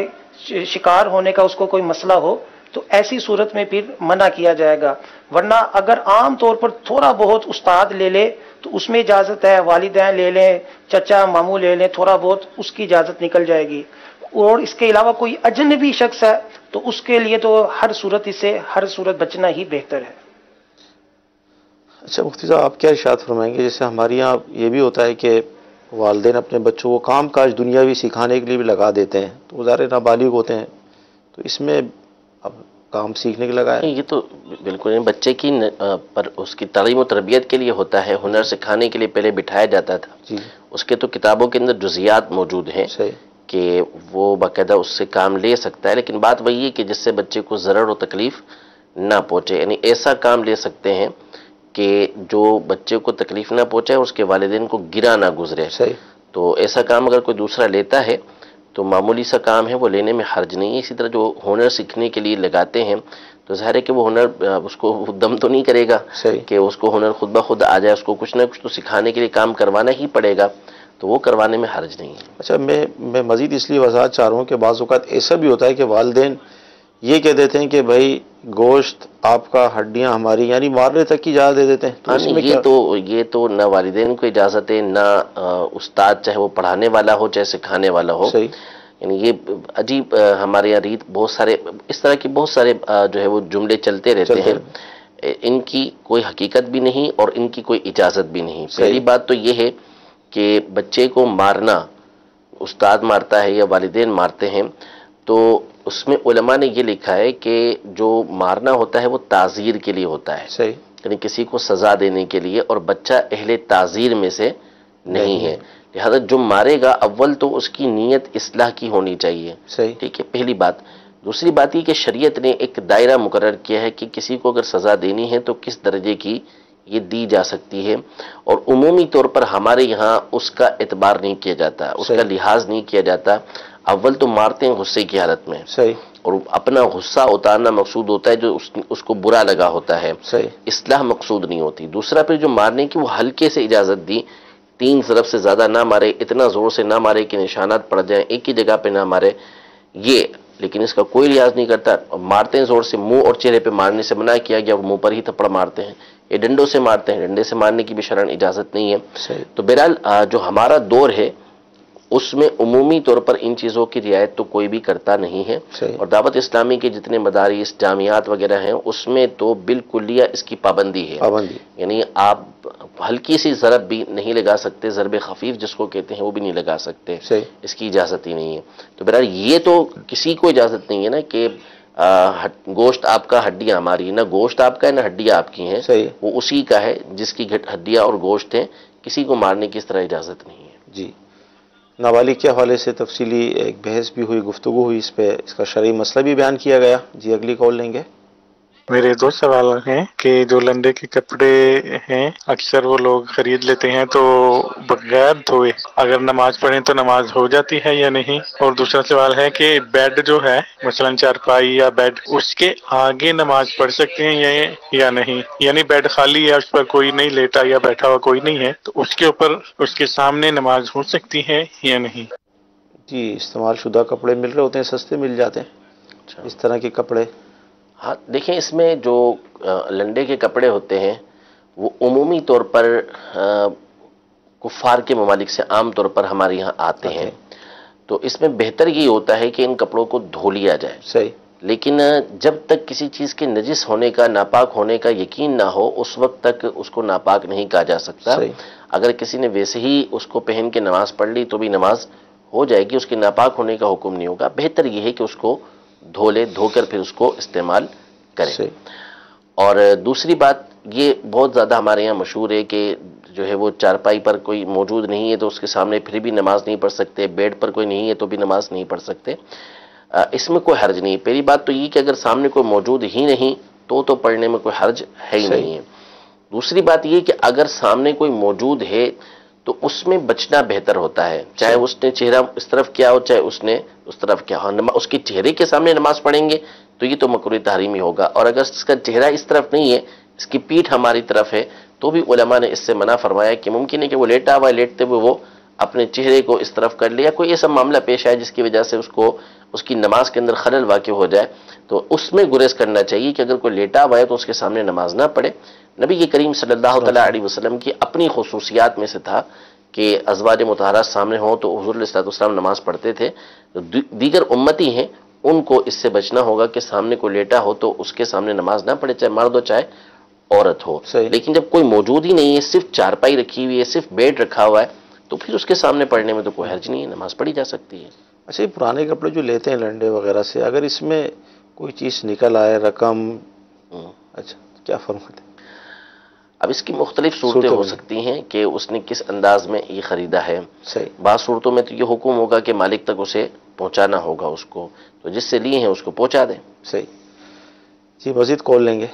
شکار ہونے کا اس کو کوئی مسئلہ ہو، تو ایسی صورت میں پھر منع کیا جائے گا۔ ورنہ اگر عام طور پر تھوڑا بہت استاد لے لے تو اس میں اجازت ہے، والدین لے لیں، چچا ماموں لے لیں، تھوڑا بہت اس کی اجازت نکل جائے گی۔ اور اس کے علاوہ کوئی اجنبی شخص ہے تو اس کے لیے تو ہر صورت بچنا ہی بہتر ہے۔ اچھا مفتی صاحب، آپ کیا ارشاد فرمائیں گے؟ جیسے ہمارے یہاں یہ بھی ہوتا ہے کہ والدین اپنے بچوں کو کام کاج دنیاوی سکھانے کے لیے بھی لگا دیتے ہیں، تو وہ ظاہر نابالغ ہوتے ہیں، تو اس میں اب کام سیکھنے کے لگایا؟ یہ تو بالکل بچے کی پر اس کی تعلیم و تربیت کے لیے ہوتا ہے، ہنر سکھانے کے لیے پہلے بٹھایا جاتا تھا۔ جی، اس کے تو کتابوں کے اندر جزیات موجود ہیں کہ وہ باقاعدہ اس سے کام لے سکتا ہے، لیکن بات وہی ہے کہ جس سے بچے کو ضرر و تکلیف نہ پہنچے، یعنی ایسا کام لے سکتے ہیں کہ جو بچے کو تکلیف نہ پہنچے اور اس کے والدین کو گرا نہ گزرے۔ تو ایسا کام اگر کوئی دوسرا لیتا ہے تو معمولی سا کام ہے، وہ لینے میں حرج نہیں ہے۔ اسی طرح جو ہنر سیکھنے کے لیے لگاتے ہیں تو ظاہر ہے کہ وہ ہنر اس کو دم تو نہیں کرے گا کہ اس کو ہنر خود بخود آ جائے، اس کو کچھ نہ کچھ تو سکھانے کے لیے کام کروانا ہی پڑے گا، تو وہ کروانے میں حرج نہیں ہے۔ اچھا، میں مزید اس لیے وضاحت چاہ رہا ہوں کہ بعض اوقات ایسا بھی ہوتا ہے کہ والدین یہ کہہ دیتے ہیں کہ بھائی گوشت آپ کا، ہڈیاں ہماری، یعنی مارنے تک کی اجازت دے دیتے ہیں۔ تو یہ تو نہ والدین کو اجازت ہے، نہ استاد، چاہے وہ پڑھانے والا ہو چاہے سکھانے والا ہو۔ یعنی یہ عجیب ہمارے یہاں ریت، بہت سارے اس طرح کے بہت سارے جو ہے وہ جملے چلتے رہتے ہیں، ان کی کوئی حقیقت بھی نہیں اور ان کی کوئی اجازت بھی نہیں۔ پہلی بات تو یہ ہے کہ بچے کو مارنا، استاد مارتا ہے یا والدین مارتے ہیں، تو اس میں علماء نے یہ لکھا ہے کہ جو مارنا ہوتا ہے وہ تعزیر کے لیے ہوتا ہے، یعنی کسی کو سزا دینے کے لیے، اور بچہ اہل تعزیر میں سے نہیں ہے، لہذا جو مارے گا اول تو اس کی نیت اصلاح کی ہونی چاہیے۔ ٹھیک ہے، پہلی بات۔ دوسری بات یہ کہ شریعت نے ایک دائرہ مقرر کیا ہے کہ کسی کو اگر سزا دینی ہے تو کس درجے کی یہ دی جا سکتی ہے، اور عمومی طور پر ہمارے یہاں اس کا اعتبار نہیں کیا جاتا، اس کا لحاظ نہیں کیا جاتا۔ اول تو مارتے ہیں غصے کی حالت میں، اور اپنا غصہ اتارنا مقصود ہوتا ہے جو اس کو برا لگا ہوتا ہے، اصلاح مقصود نہیں ہوتی۔ دوسرا پھر جو مارنے کی وہ ہلکے سے اجازت دی، 3 ضرب سے زیادہ نہ مارے، اتنا زور سے نہ مارے کہ نشانات پڑ جائیں، ایک ہی جگہ پہ نہ مارے، یہ لیکن اس کا کوئی لحاظ نہیں کرتا۔ مارتے ہیں زور سے، منہ اور چہرے پہ مارنے سے منع کیا گیا، اور منہ پر ہی تھپڑ مارتے ہیں۔ یہ ڈنڈوں سے مارتے ہیں، ڈنڈے سے مارنے کی بھی شرعاً اجازت نہیں ہے۔ تو بہرحال جو ہمارا دور ہے اس میں عمومی طور پر ان چیزوں کی رعایت تو کوئی بھی کرتا نہیں ہے، اور دعوت اسلامی کے جتنے مدارس، جامعات وغیرہ ہیں اس میں تو بالکلیہ اس کی پابندی ہے، یعنی آپ ہلکی سی ضرب بھی نہیں لگا سکتے، ضرب خفیف جس کو کہتے ہیں وہ بھی نہیں لگا سکتے، اس کی اجازت ہی نہیں ہے۔ تو بہرحال یہ تو کسی کو اجازت نہیں ہے نا کہ گوشت آپ کا، ہڈیاں ہماری، نہ گوشت آپ کا ہے نہ ہڈیاں آپ کی ہیں، وہ اسی کا ہے جس کی ہڈیاں اور گوشت ہیں، کسی کو مارنے کی اس طرح اجازت نہیں ہے۔ جی، نابالغ کے حوالے سے تفصیلی ایک بحث بھی ہوئی، گفتگو ہوئی، اس پہ اس کا شرعی مسئلہ بھی بیان کیا گیا۔ جی، اگلی کال لیں گے۔ میرے 2 سوال ہیں کہ جو لنڈے کے کپڑے ہیں اکثر وہ لوگ خرید لیتے ہیں، تو بغیر دھوئے اگر نماز پڑھیں تو نماز ہو جاتی ہے یا نہیں؟ اور دوسرا سوال ہے کہ بیڈ جو ہے مثلا چارپائی یا بیڈ، اس کے آگے نماز پڑھ سکتے ہیں یا نہیں؟ یعنی بیڈ خالی ہے، اس پر کوئی نہیں لیٹا یا بیٹھا ہوا کوئی نہیں ہے، تو اس کے اوپر اس کے سامنے نماز ہو سکتی ہے یا نہیں؟ جی، استعمال شدہ کپڑے مل رہے ہوتے ہیں، سستے مل جاتے ہیں اس طرح کے کپڑے۔ ہاں دیکھیں، اس میں جو لنڈے کے کپڑے ہوتے ہیں وہ عمومی طور پر کفار کے ممالک سے عام طور پر ہمارے یہاں آتے ہیں، تو اس میں بہتر یہ ہوتا ہے کہ ان کپڑوں کو دھو لیا جائے، لیکن جب تک کسی چیز کے نجس ہونے کا، ناپاک ہونے کا یقین نہ ہو اس وقت تک اس کو ناپاک نہیں کہا جا سکتا۔ اگر کسی نے ویسے ہی اس کو پہن کے نماز پڑھ لی تو بھی نماز ہو جائے گی، اس کے ناپاک ہونے کا حکم نہیں ہوگا۔ بہتر یہ ہے کہ اس کو دھو لے، دھو کر پھر اس کو استعمال کرے۔ اور دوسری بات یہ بہت زیادہ ہمارے یہاں مشہور ہے کہ جو ہے وہ چارپائی پر کوئی موجود نہیں ہے تو اس کے سامنے پھر بھی نماز نہیں پڑھ سکتے، بیڈ پر کوئی نہیں ہے تو بھی نماز نہیں پڑھ سکتے. اس میں کوئی حرج نہیں. پہلی بات تو یہ کہ اگر سامنے کوئی موجود ہی نہیں تو پڑھنے میں کوئی حرج ہے ہی نہیں ہے. دوسری بات یہ کہ اگر سامنے کوئی موجود ہے تو اس میں بچنا بہتر ہوتا ہے، چاہے اس نے چہرہ اس طرف کیا ہو چاہے اس نے اس طرف کیا ہو. اس کے چہرے کے سامنے نماز پڑھیں گے تو یہ تو مکروہ تحریمی ہوگا، اور اگر اس کا چہرہ اس طرف نہیں ہے، اس کی پیٹھ ہماری طرف ہے، تو بھی علماء نے اس سے منع فرمایا کہ ممکن ہے کہ وہ لیٹا ہوا ہے، لیٹتے ہوئے وہ اپنے چہرے کو اس طرف کر لے یا کوئی ایسا معاملہ پیش آئے جس کی وجہ سے اس کی نماز کے اندر خلل واقع ہو جائے، تو اس میں گریز کرنا چاہیے کہ اگر کوئی لیٹا ہوا ہے تو اس کے سامنے نماز نہ پڑھے. نبی کریم صلی اللہ تعالیٰ علیہ وسلم کی اپنی خصوصیات میں سے تھا کہ ازواج مطہرات سامنے ہوں تو حضور علیہ الصلوۃ والسلام نماز پڑھتے تھے. دیگر امتی ہیں ان کو اس سے بچنا ہوگا کہ سامنے کو لیٹا ہو تو اس کے سامنے نماز نہ پڑھے، چاہے مرد ہو چاہے عورت ہو. لیکن جب کوئی موجود ہی نہیں ہے، صرف چارپائی رکھی ہوئی ہے، صرف بیڈ رکھا ہوا ہے، تو پھر اس کے سامنے پڑھنے میں تو کوئی حرج نہیں ہے، نماز پڑھی جا سکتی ہے. اچھا، یہ پرانے کپڑے جو لیتے ہیں لنڈے وغیرہ سے، اگر اس میں کوئی چیز نکل آئے، رقم، اچھا کیا فرماتے ہیں؟ اب اس کی مختلف صورتیں ہو سکتی ہیں کہ اس نے کس انداز میں یہ خریدا ہے. بعض صورتوں میں تو یہ حکم ہوگا کہ مالک تک اسے پہنچانا ہوگا، اس کو تو جس سے لیے ہیں اس کو پہنچا دیں. صحیح جی، مزید کال لیں گے.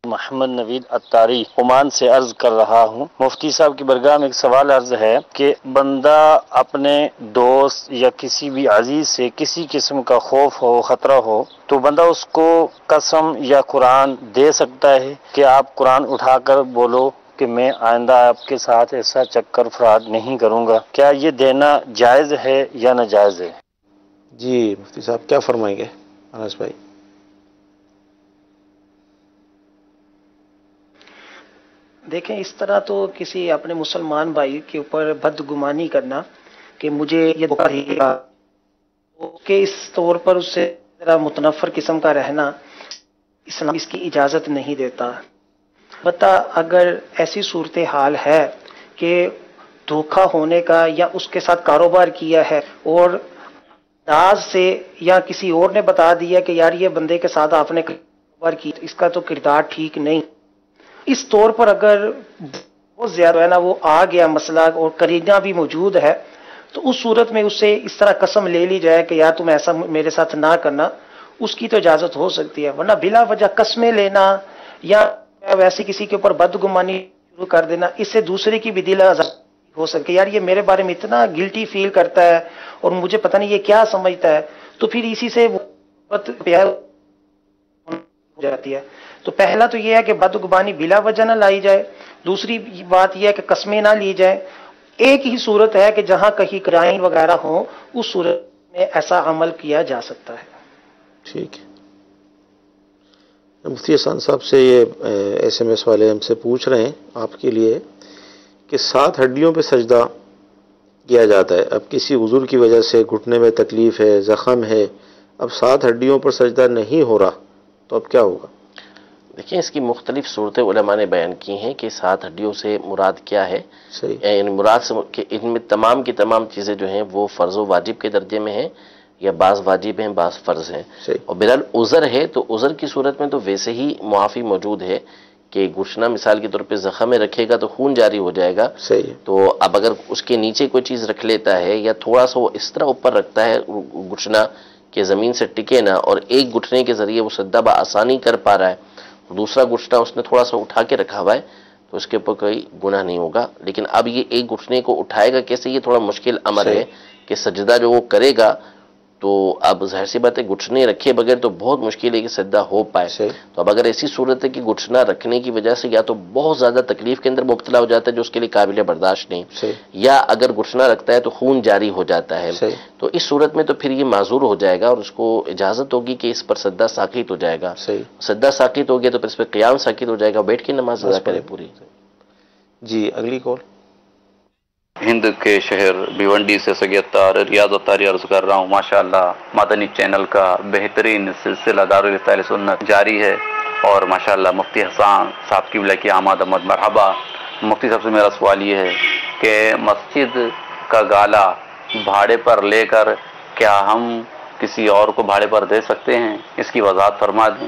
محمد نوید اتاری عمان سے عرض کر رہا ہوں. مفتی صاحب کی برگاہ میں ایک سوال عرض ہے کہ بندہ اپنے دوست یا کسی بھی عزیز سے کسی قسم کا خوف ہو، خطرہ ہو، تو بندہ اس کو قسم یا قرآن دے سکتا ہے کہ آپ قرآن اٹھا کر بولو کہ میں آئندہ آپ کے ساتھ ایسا چکر فراڈ نہیں کروں گا. کیا یہ دینا جائز ہے یا ناجائز ہے؟ جی مفتی صاحب کیا فرمائیں گے؟ انس بھائی. دیکھیں، اس طرح تو کسی اپنے مسلمان بھائی کے اوپر بدگمانی کرنا کہ مجھے یہ دھوکہ دے گا کہ اس طور پر اس سے ذرا متنفر قسم کا رہنا اسلام اس کی اجازت نہیں دیتا. البتہ اگر ایسی صورتحال ہے کہ دھوکہ ہونے کا یا اس کے ساتھ کاروبار کیا ہے اور انداز سے یا کسی اور نے بتا دیا کہ یار یہ بندے کے ساتھ آپ نے کاروبار کی، اس کا تو کردار ٹھیک نہیں، اس طور پر اگر بہت زیادہ ہے نا وہ آ گیا مسئلہ اور قرینہ بھی موجود ہے، تو اس صورت میں اس سے اس طرح قسم لے لی جائے کہ یار تم ایسا میرے ساتھ نہ کرنا، اس کی تو اجازت ہو سکتی ہے. ورنہ بلا وجہ قسمیں لینا یا ویسے کسی کے اوپر بدگمانی شروع کر دینا، اس سے دوسرے کی بھی دل آزاری ہو سکے، یار یہ میرے بارے میں اتنا گلٹی فیل کرتا ہے اور مجھے پتہ نہیں یہ کیا سمجھتا ہے، تو پھر اسی سے ہو جاتی ہے. تو پہلا تو یہ ہے کہ بدگمانی بلا وجہ نہ لائی جائے. دوسری بات یہ ہے کہ قسمیں نہ لی جائیں. ایک ہی صورت ہے کہ جہاں کہیں کرائم وغیرہ ہوں، اس صورت میں ایسا عمل کیا جا سکتا ہے. ٹھیک ہے. مفتی احسان صاحب سے یہ ایس ایم ایس والے ہم سے پوچھ رہے ہیں آپ کے لیے کہ 7 ہڈیوں پہ سجدہ کیا جاتا ہے. اب کسی عذر کی وجہ سے گھٹنے میں تکلیف ہے، زخم ہے، اب 7 ہڈیوں پر سجدہ نہیں ہو رہا تو اب کیا ہوگا؟ دیکھیں، اس کی مختلف صورتیں علماء نے بیان کی ہیں کہ 7 ہڈیوں سے مراد کیا ہے. یعنی مراد سے کہ ان میں تمام کی تمام چیزیں جو ہیں وہ فرض و واجب کے درجے میں ہیں یا بعض واجب ہیں بعض فرض ہیں. اور بہرحال عذر ہے تو عذر کی صورت میں تو ویسے ہی معافی موجود ہے کہ گھٹنا مثال کے طور پہ زخم میں رکھے گا تو خون جاری ہو جائے گا. تو اب اگر اس کے نیچے کوئی چیز رکھ لیتا ہے یا تھوڑا سا وہ اس طرح اوپر رکھتا ہے گھٹنا کہ زمین سے ٹکے نہ، اور ایک گھٹنے کے ذریعے وہ سجدہ بآسانی کر پا رہا ہے، دوسرا گھٹنا اس نے تھوڑا سا اٹھا کے رکھا ہوا ہے، تو اس کے اوپر کوئی گناہ نہیں ہوگا. لیکن اب یہ ایک گھٹنے کو اٹھائے گا کیسے، یہ تھوڑا مشکل امر ہے کہ سجدہ جو وہ کرے گا تو اب ظاہر سی بات ہے گھٹنے رکھے بغیر تو بہت مشکل ہے کہ سجدہ ہو پائے. تو اب اگر ایسی صورت ہے کہ گھٹنا رکھنے کی وجہ سے یا تو بہت زیادہ تکلیف کے اندر مبتلا ہو جاتا ہے جو اس کے لیے قابل برداشت نہیں، یا اگر گھٹنا رکھتا ہے تو خون جاری ہو جاتا ہے، تو اس صورت میں تو پھر یہ معذور ہو جائے گا اور اس کو اجازت ہوگی کہ اس پر سجدہ ساقط ہو جائے گا. سجدہ ساقط ہو گیا تو پھر اس پہ قیام ساقط ہو جائے گا، بیٹھ کے نماز ادا کرے پوری. جی اگلی کال. ہند کے شہر بھیونڈی سے سید طاہر ریاض الطاری عرض کر رہا ہوں. ماشاءاللہ مدنی چینل کا بہترین سلسلہ دارالفتا اہل سنت جاری ہے اور ماشاءاللہ مفتی حسان صاحب کی کی آمد آمد مرحبا. مفتی صاحب سے میرا سوال یہ ہے کہ مسجد کا گالا بھاڑے پر لے کر کیا ہم کسی اور کو بھاڑے پر دے سکتے ہیں؟ اس کی وضاحت فرما دیں.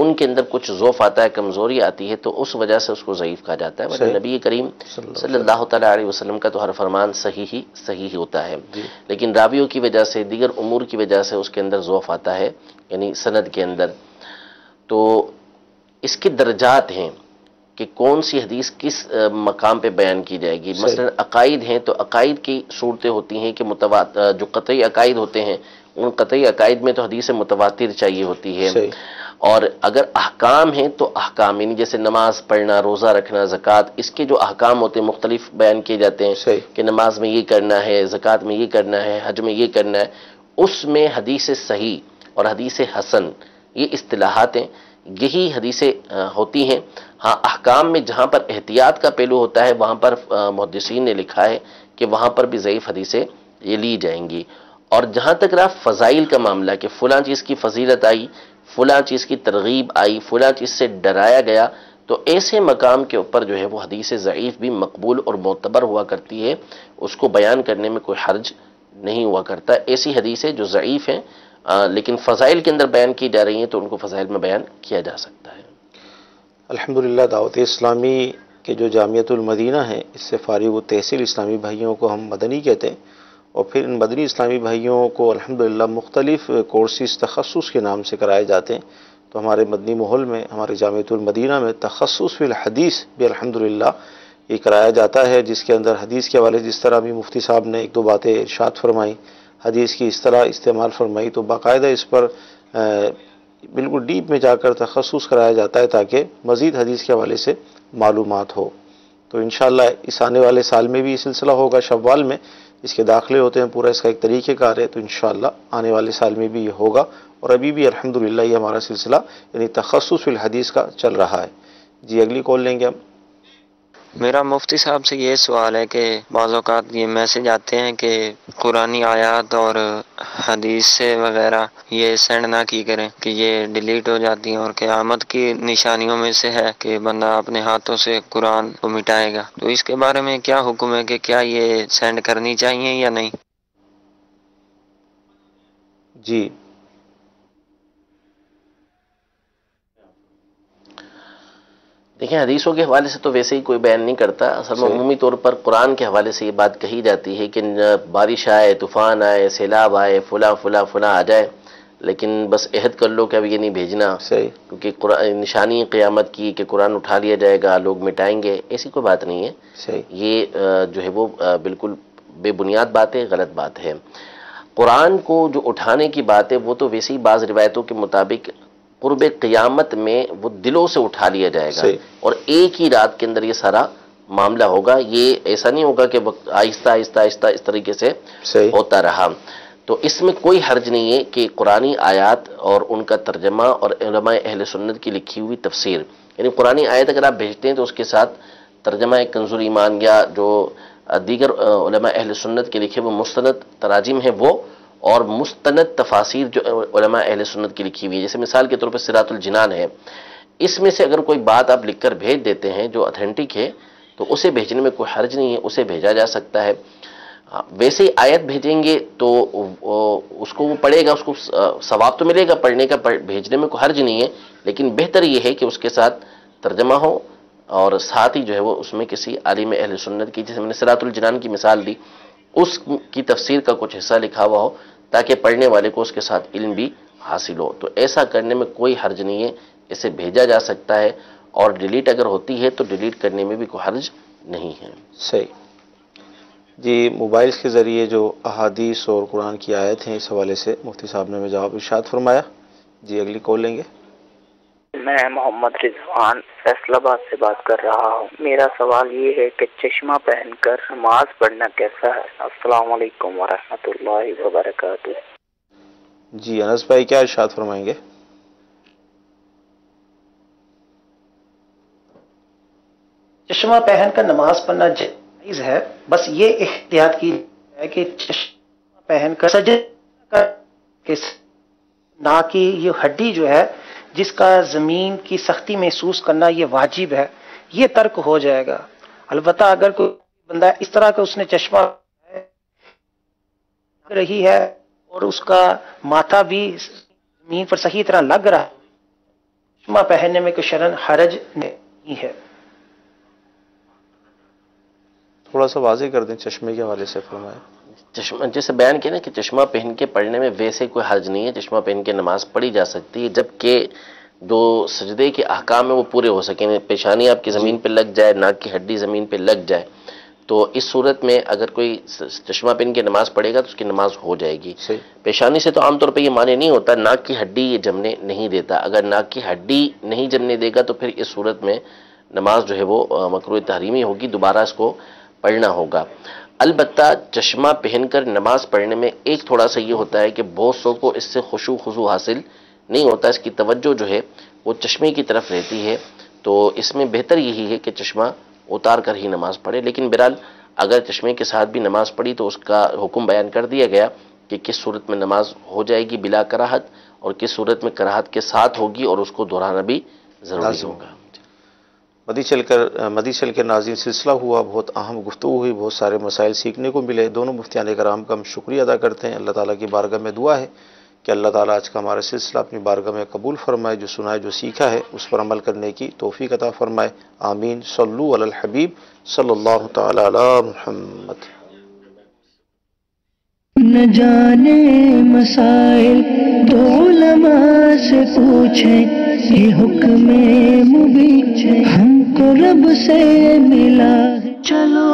ان کے اندر کچھ ضعف آتا ہے، کمزوری آتی ہے، تو اس وجہ سے اس کو ضعیف کہا جاتا ہے. ورنہ نبی کریم صلی اللہ تعالیٰ علیہ وسلم کا تو ہر فرمان صحیح ہوتا ہے، لیکن راویوں کی وجہ سے، دیگر امور کی وجہ سے اس کے اندر ضعف آتا ہے، یعنی سند کے اندر. تو اس کے درجات ہیں کہ کون سی حدیث کس مقام پہ بیان کی جائے گی. مثلا عقائد ہیں تو عقائد کی صورتیں ہوتی ہیں کہ جو قطعی عقائد ہوتے ہیں ان قطعی عقائد میں تو حدیث متواتر چاہیے ہوتی ہے. اور اگر احکام ہیں تو احکام، یعنی جیسے نماز پڑھنا، روزہ رکھنا، زکوٰۃ، اس کے جو احکام ہوتے ہیں مختلف بیان کیے جاتے ہیں کہ نماز میں یہ کرنا ہے، زکوٰۃ میں یہ کرنا ہے، حج میں یہ کرنا ہے، اس میں حدیث صحیح اور حدیث حسن یہ اصطلاحات ہیں، یہی حدیثیں ہوتی ہیں. ہاں احکام میں جہاں پر احتیاط کا پہلو ہوتا ہے وہاں پر محدثین نے لکھا ہے کہ وہاں پر بھی ضعیف حدیثیں یہ لی جائیں گی. اور جہاں تک رہا فضائل کا معاملہ کہ فلاں چیز کی فضیلت آئی، فلاں چیز کی ترغیب آئی، فلاں چیز سے ڈرایا گیا، تو ایسے مقام کے اوپر جو ہے وہ حدیث ضعیف بھی مقبول اور معتبر ہوا کرتی ہے، اس کو بیان کرنے میں کوئی حرج نہیں ہوا کرتا. ایسی حدیثیں جو ضعیف ہیں لیکن فضائل کے اندر بیان کی جا رہی ہیں تو ان کو فضائل میں بیان کیا جا سکتا ہے. الحمدللہ دعوت اسلامی کے جو جامعۃ المدینہ ہیں اس سے فارغ التحصیل اسلامی بھائیوں کو ہم مدنی کہتے ہیں، اور پھر ان مدنی اسلامی بھائیوں کو الحمدللہ مختلف کورسز تخصص کے نام سے کرائے جاتے ہیں. تو ہمارے مدنی ماحول میں، ہمارے جامعۃ المدینہ میں تخصص فی الحدیث بھی الحمدللہ یہ کرایا جاتا ہے، جس کے اندر حدیث کے حوالے جس طرح بھی مفتی صاحب نے ایک دو باتیں ارشاد فرمائی، حدیث کی اس طرح استعمال فرمائی، تو باقاعدہ اس پر بالکل ڈیپ میں جا کر تخصص کرایا جاتا ہے تاکہ مزید حدیث کے حوالے سے معلومات ہو. تو انشاءاللہ اس آنے والے سال میں بھی یہ سلسلہ ہوگا، شوال میں اس کے داخلے ہوتے ہیں، پورا اس کا ایک طریقہ کار ہے، تو انشاءاللہ آنے والے سال میں بھی یہ ہوگا. اور ابھی بھی الحمدللہ یہ ہمارا سلسلہ یعنی تخصص فی الحدیث کا چل رہا ہے. جی اگلی کال لیں گے ہم. میرا مفتی صاحب سے یہ سوال ہے کہ بعض اوقات یہ میسج آتے ہیں کہ قرآنی آیات اور حدیث سے وغیرہ یہ سینڈ نہ کی کریں کہ یہ ڈیلیٹ ہو جاتی ہیں، اور قیامت کی نشانیوں میں سے ہے کہ بندہ اپنے ہاتھوں سے قرآن کو مٹائے گا. تو اس کے بارے میں کیا حکم ہے کہ کیا یہ سینڈ کرنی چاہیے یا نہیں؟ جی دیکھیں، حدیثوں کے حوالے سے تو ویسے ہی کوئی بیان نہیں کرتا. اصل میں عمومی طور پر قرآن کے حوالے سے یہ بات کہی جاتی ہے کہ بارش آئے، طوفان آئے، سیلاب آئے، فلاں فلاں فلاں آ جائے، لیکن بس عہد کر لو کہ اب یہ نہیں بھیجنا، کیونکہ نشانی قیامت کی کہ قرآن اٹھا لیا جائے گا، لوگ مٹائیں گے، ایسی کوئی بات نہیں ہے. یہ جو ہے وہ بالکل بے بنیاد بات ہے، غلط بات ہے. قرآن کو جو اٹھانے کی بات ہے وہ تو ویسے ہی بعض روایتوں کے مطابق قرب قیامت میں وہ دلوں سے اٹھا لیا جائے گا، اور ایک ہی رات کے اندر یہ سارا معاملہ ہوگا. یہ ایسا نہیں ہوگا کہ آہستہ آہستہ آہستہ اس طریقے سے ہوتا رہا. تو اس میں کوئی حرج نہیں ہے کہ قرآنی آیات اور ان کا ترجمہ اور علماء اہل سنت کی لکھی ہوئی تفسیر، یعنی قرآنی آیت اگر آپ بھیجتے ہیں تو اس کے ساتھ ترجمہ کنز ایمان یا جو دیگر علماء اہل سنت کے لکھے وہ مستند تراجم ہیں وہ، اور مستند تفاسیر جو علماء اہل سنت کی لکھی ہوئی ہے، جیسے مثال کے طور پر صراط الجنان ہے، اس میں سے اگر کوئی بات آپ لکھ کر بھیج دیتے ہیں جو اتھینٹک ہے تو اسے بھیجنے میں کوئی حرج نہیں ہے، اسے بھیجا جا سکتا ہے. ویسے ہی آیت بھیجیں گے تو اس کو وہ پڑھے گا، اس کو ثواب تو ملے گا پڑھنے کا، بھیجنے میں کوئی حرج نہیں ہے، لیکن بہتر یہ ہے کہ اس کے ساتھ ترجمہ ہو اور ساتھ ہی جو ہے وہ اس میں کسی عالم اہل سنت کی، جیسے میں نے صراط الجنان کی مثال دی، اس کی تفسیر کا کچھ حصہ لکھا ہوا ہو تاکہ پڑھنے والے کو اس کے ساتھ علم بھی حاصل ہو. تو ایسا کرنے میں کوئی حرج نہیں ہے، اسے بھیجا جا سکتا ہے، اور ڈیلیٹ اگر ہوتی ہے تو ڈیلیٹ کرنے میں بھی کوئی حرج نہیں ہے. صحیح. جی موبائل کے ذریعے جو احادیث اور قرآن کی آیت ہیں اس حوالے سے مفتی صاحب نے جواب ارشاد فرمایا. جی اگلی کال لیں گے. میں محمد رضوان فیصل آباد سے بات کر رہا ہوں. میرا سوال یہ ہے کہ چشمہ پہن کر نماز پڑھنا کیسا ہے؟ السلام علیکم ورحمۃ اللہ وبرکاتہ. جی انس بھائی کیا ارشاد فرمائیں گے؟ چشمہ پہن کر نماز پڑھنا جائز ہے، بس یہ احتیاط کی ہے کہ چشمہ پہن کر سجدہ کر نہ کہ یہ ہڈی جو ہے جس کا زمین کی سختی محسوس کرنا یہ واجب ہے، یہ ترک ہو جائے گا. البتہ اگر کوئی بندہ اس طرح کا اس نے چشمہ رہی ہے اور اس کا ماتھا بھی زمین پر صحیح طرح لگ رہا ہے، چشمہ پہننے میں کوئی شرعن حرج نہیں ہے۔ تھوڑا سا واضح کر دیں چشمے کے حوالے سے فرمائیں۔ چشمہ جیسے بیان کیا نا کہ چشمہ پہن کے پڑھنے میں ویسے کوئی حرج نہیں ہے، چشمہ پہن کے نماز پڑھی جا سکتی ہے، جبکہ جو سجدے کے احکام ہیں وہ پورے ہو سکیں، پیشانی آپ کی زمین پہ لگ جائے، ناک کی ہڈی زمین پہ لگ جائے، تو اس صورت میں اگر کوئی چشمہ پہن کے نماز پڑھے گا تو اس کی نماز ہو جائے گی۔ پیشانی سے تو عام طور پہ یہ معنی نہیں ہوتا، ناک کی ہڈی یہ جمنے نہیں دیتا، اگر ناک کی ہڈی نہیں جمنے دے گا تو پھر اس صورت میں نماز جو ہے وہ مکروہ تحریمی ہوگی، دوبارہ اس کو پڑھنا ہوگا۔ البتہ چشمہ پہن کر نماز پڑھنے میں ایک تھوڑا سا یہ ہوتا ہے کہ بہت سو کو اس سے خشوع خضوع حاصل نہیں ہوتا، اس کی توجہ جو ہے وہ چشمے کی طرف رہتی ہے، تو اس میں بہتر یہی ہے کہ چشمہ اتار کر ہی نماز پڑھے۔ لیکن بہرحال اگر چشمے کے ساتھ بھی نماز پڑھی تو اس کا حکم بیان کر دیا گیا کہ کس صورت میں نماز ہو جائے گی بلا کراہت اور کس صورت میں کراہت کے ساتھ ہوگی اور اس کو دہرانا بھی ضروری ہوگا۔ مدی چل کر ناظرین سلسلہ ہوا، بہت اہم گفتگو ہوئی، بہت سارے مسائل سیکھنے کو ملے۔ دونوں مفتیان کرام کا ہم شکریہ ادا کرتے ہیں۔ اللہ تعالیٰ کی بارگاہ میں دعا ہے کہ اللہ تعالیٰ آج کا ہمارا سلسلہ اپنی بارگاہ میں قبول فرمائے، جو سنا ہے جو سیکھا ہے اس پر عمل کرنے کی توفیق عطا فرمائے، آمین۔ صلو علی الحبیب صلی اللہ تعالی علی محمد۔ نہ جانے مسائل تو علماء سے پوچھیں، یہ حکم مبین ہم کو رب سے ملا ہے، چلو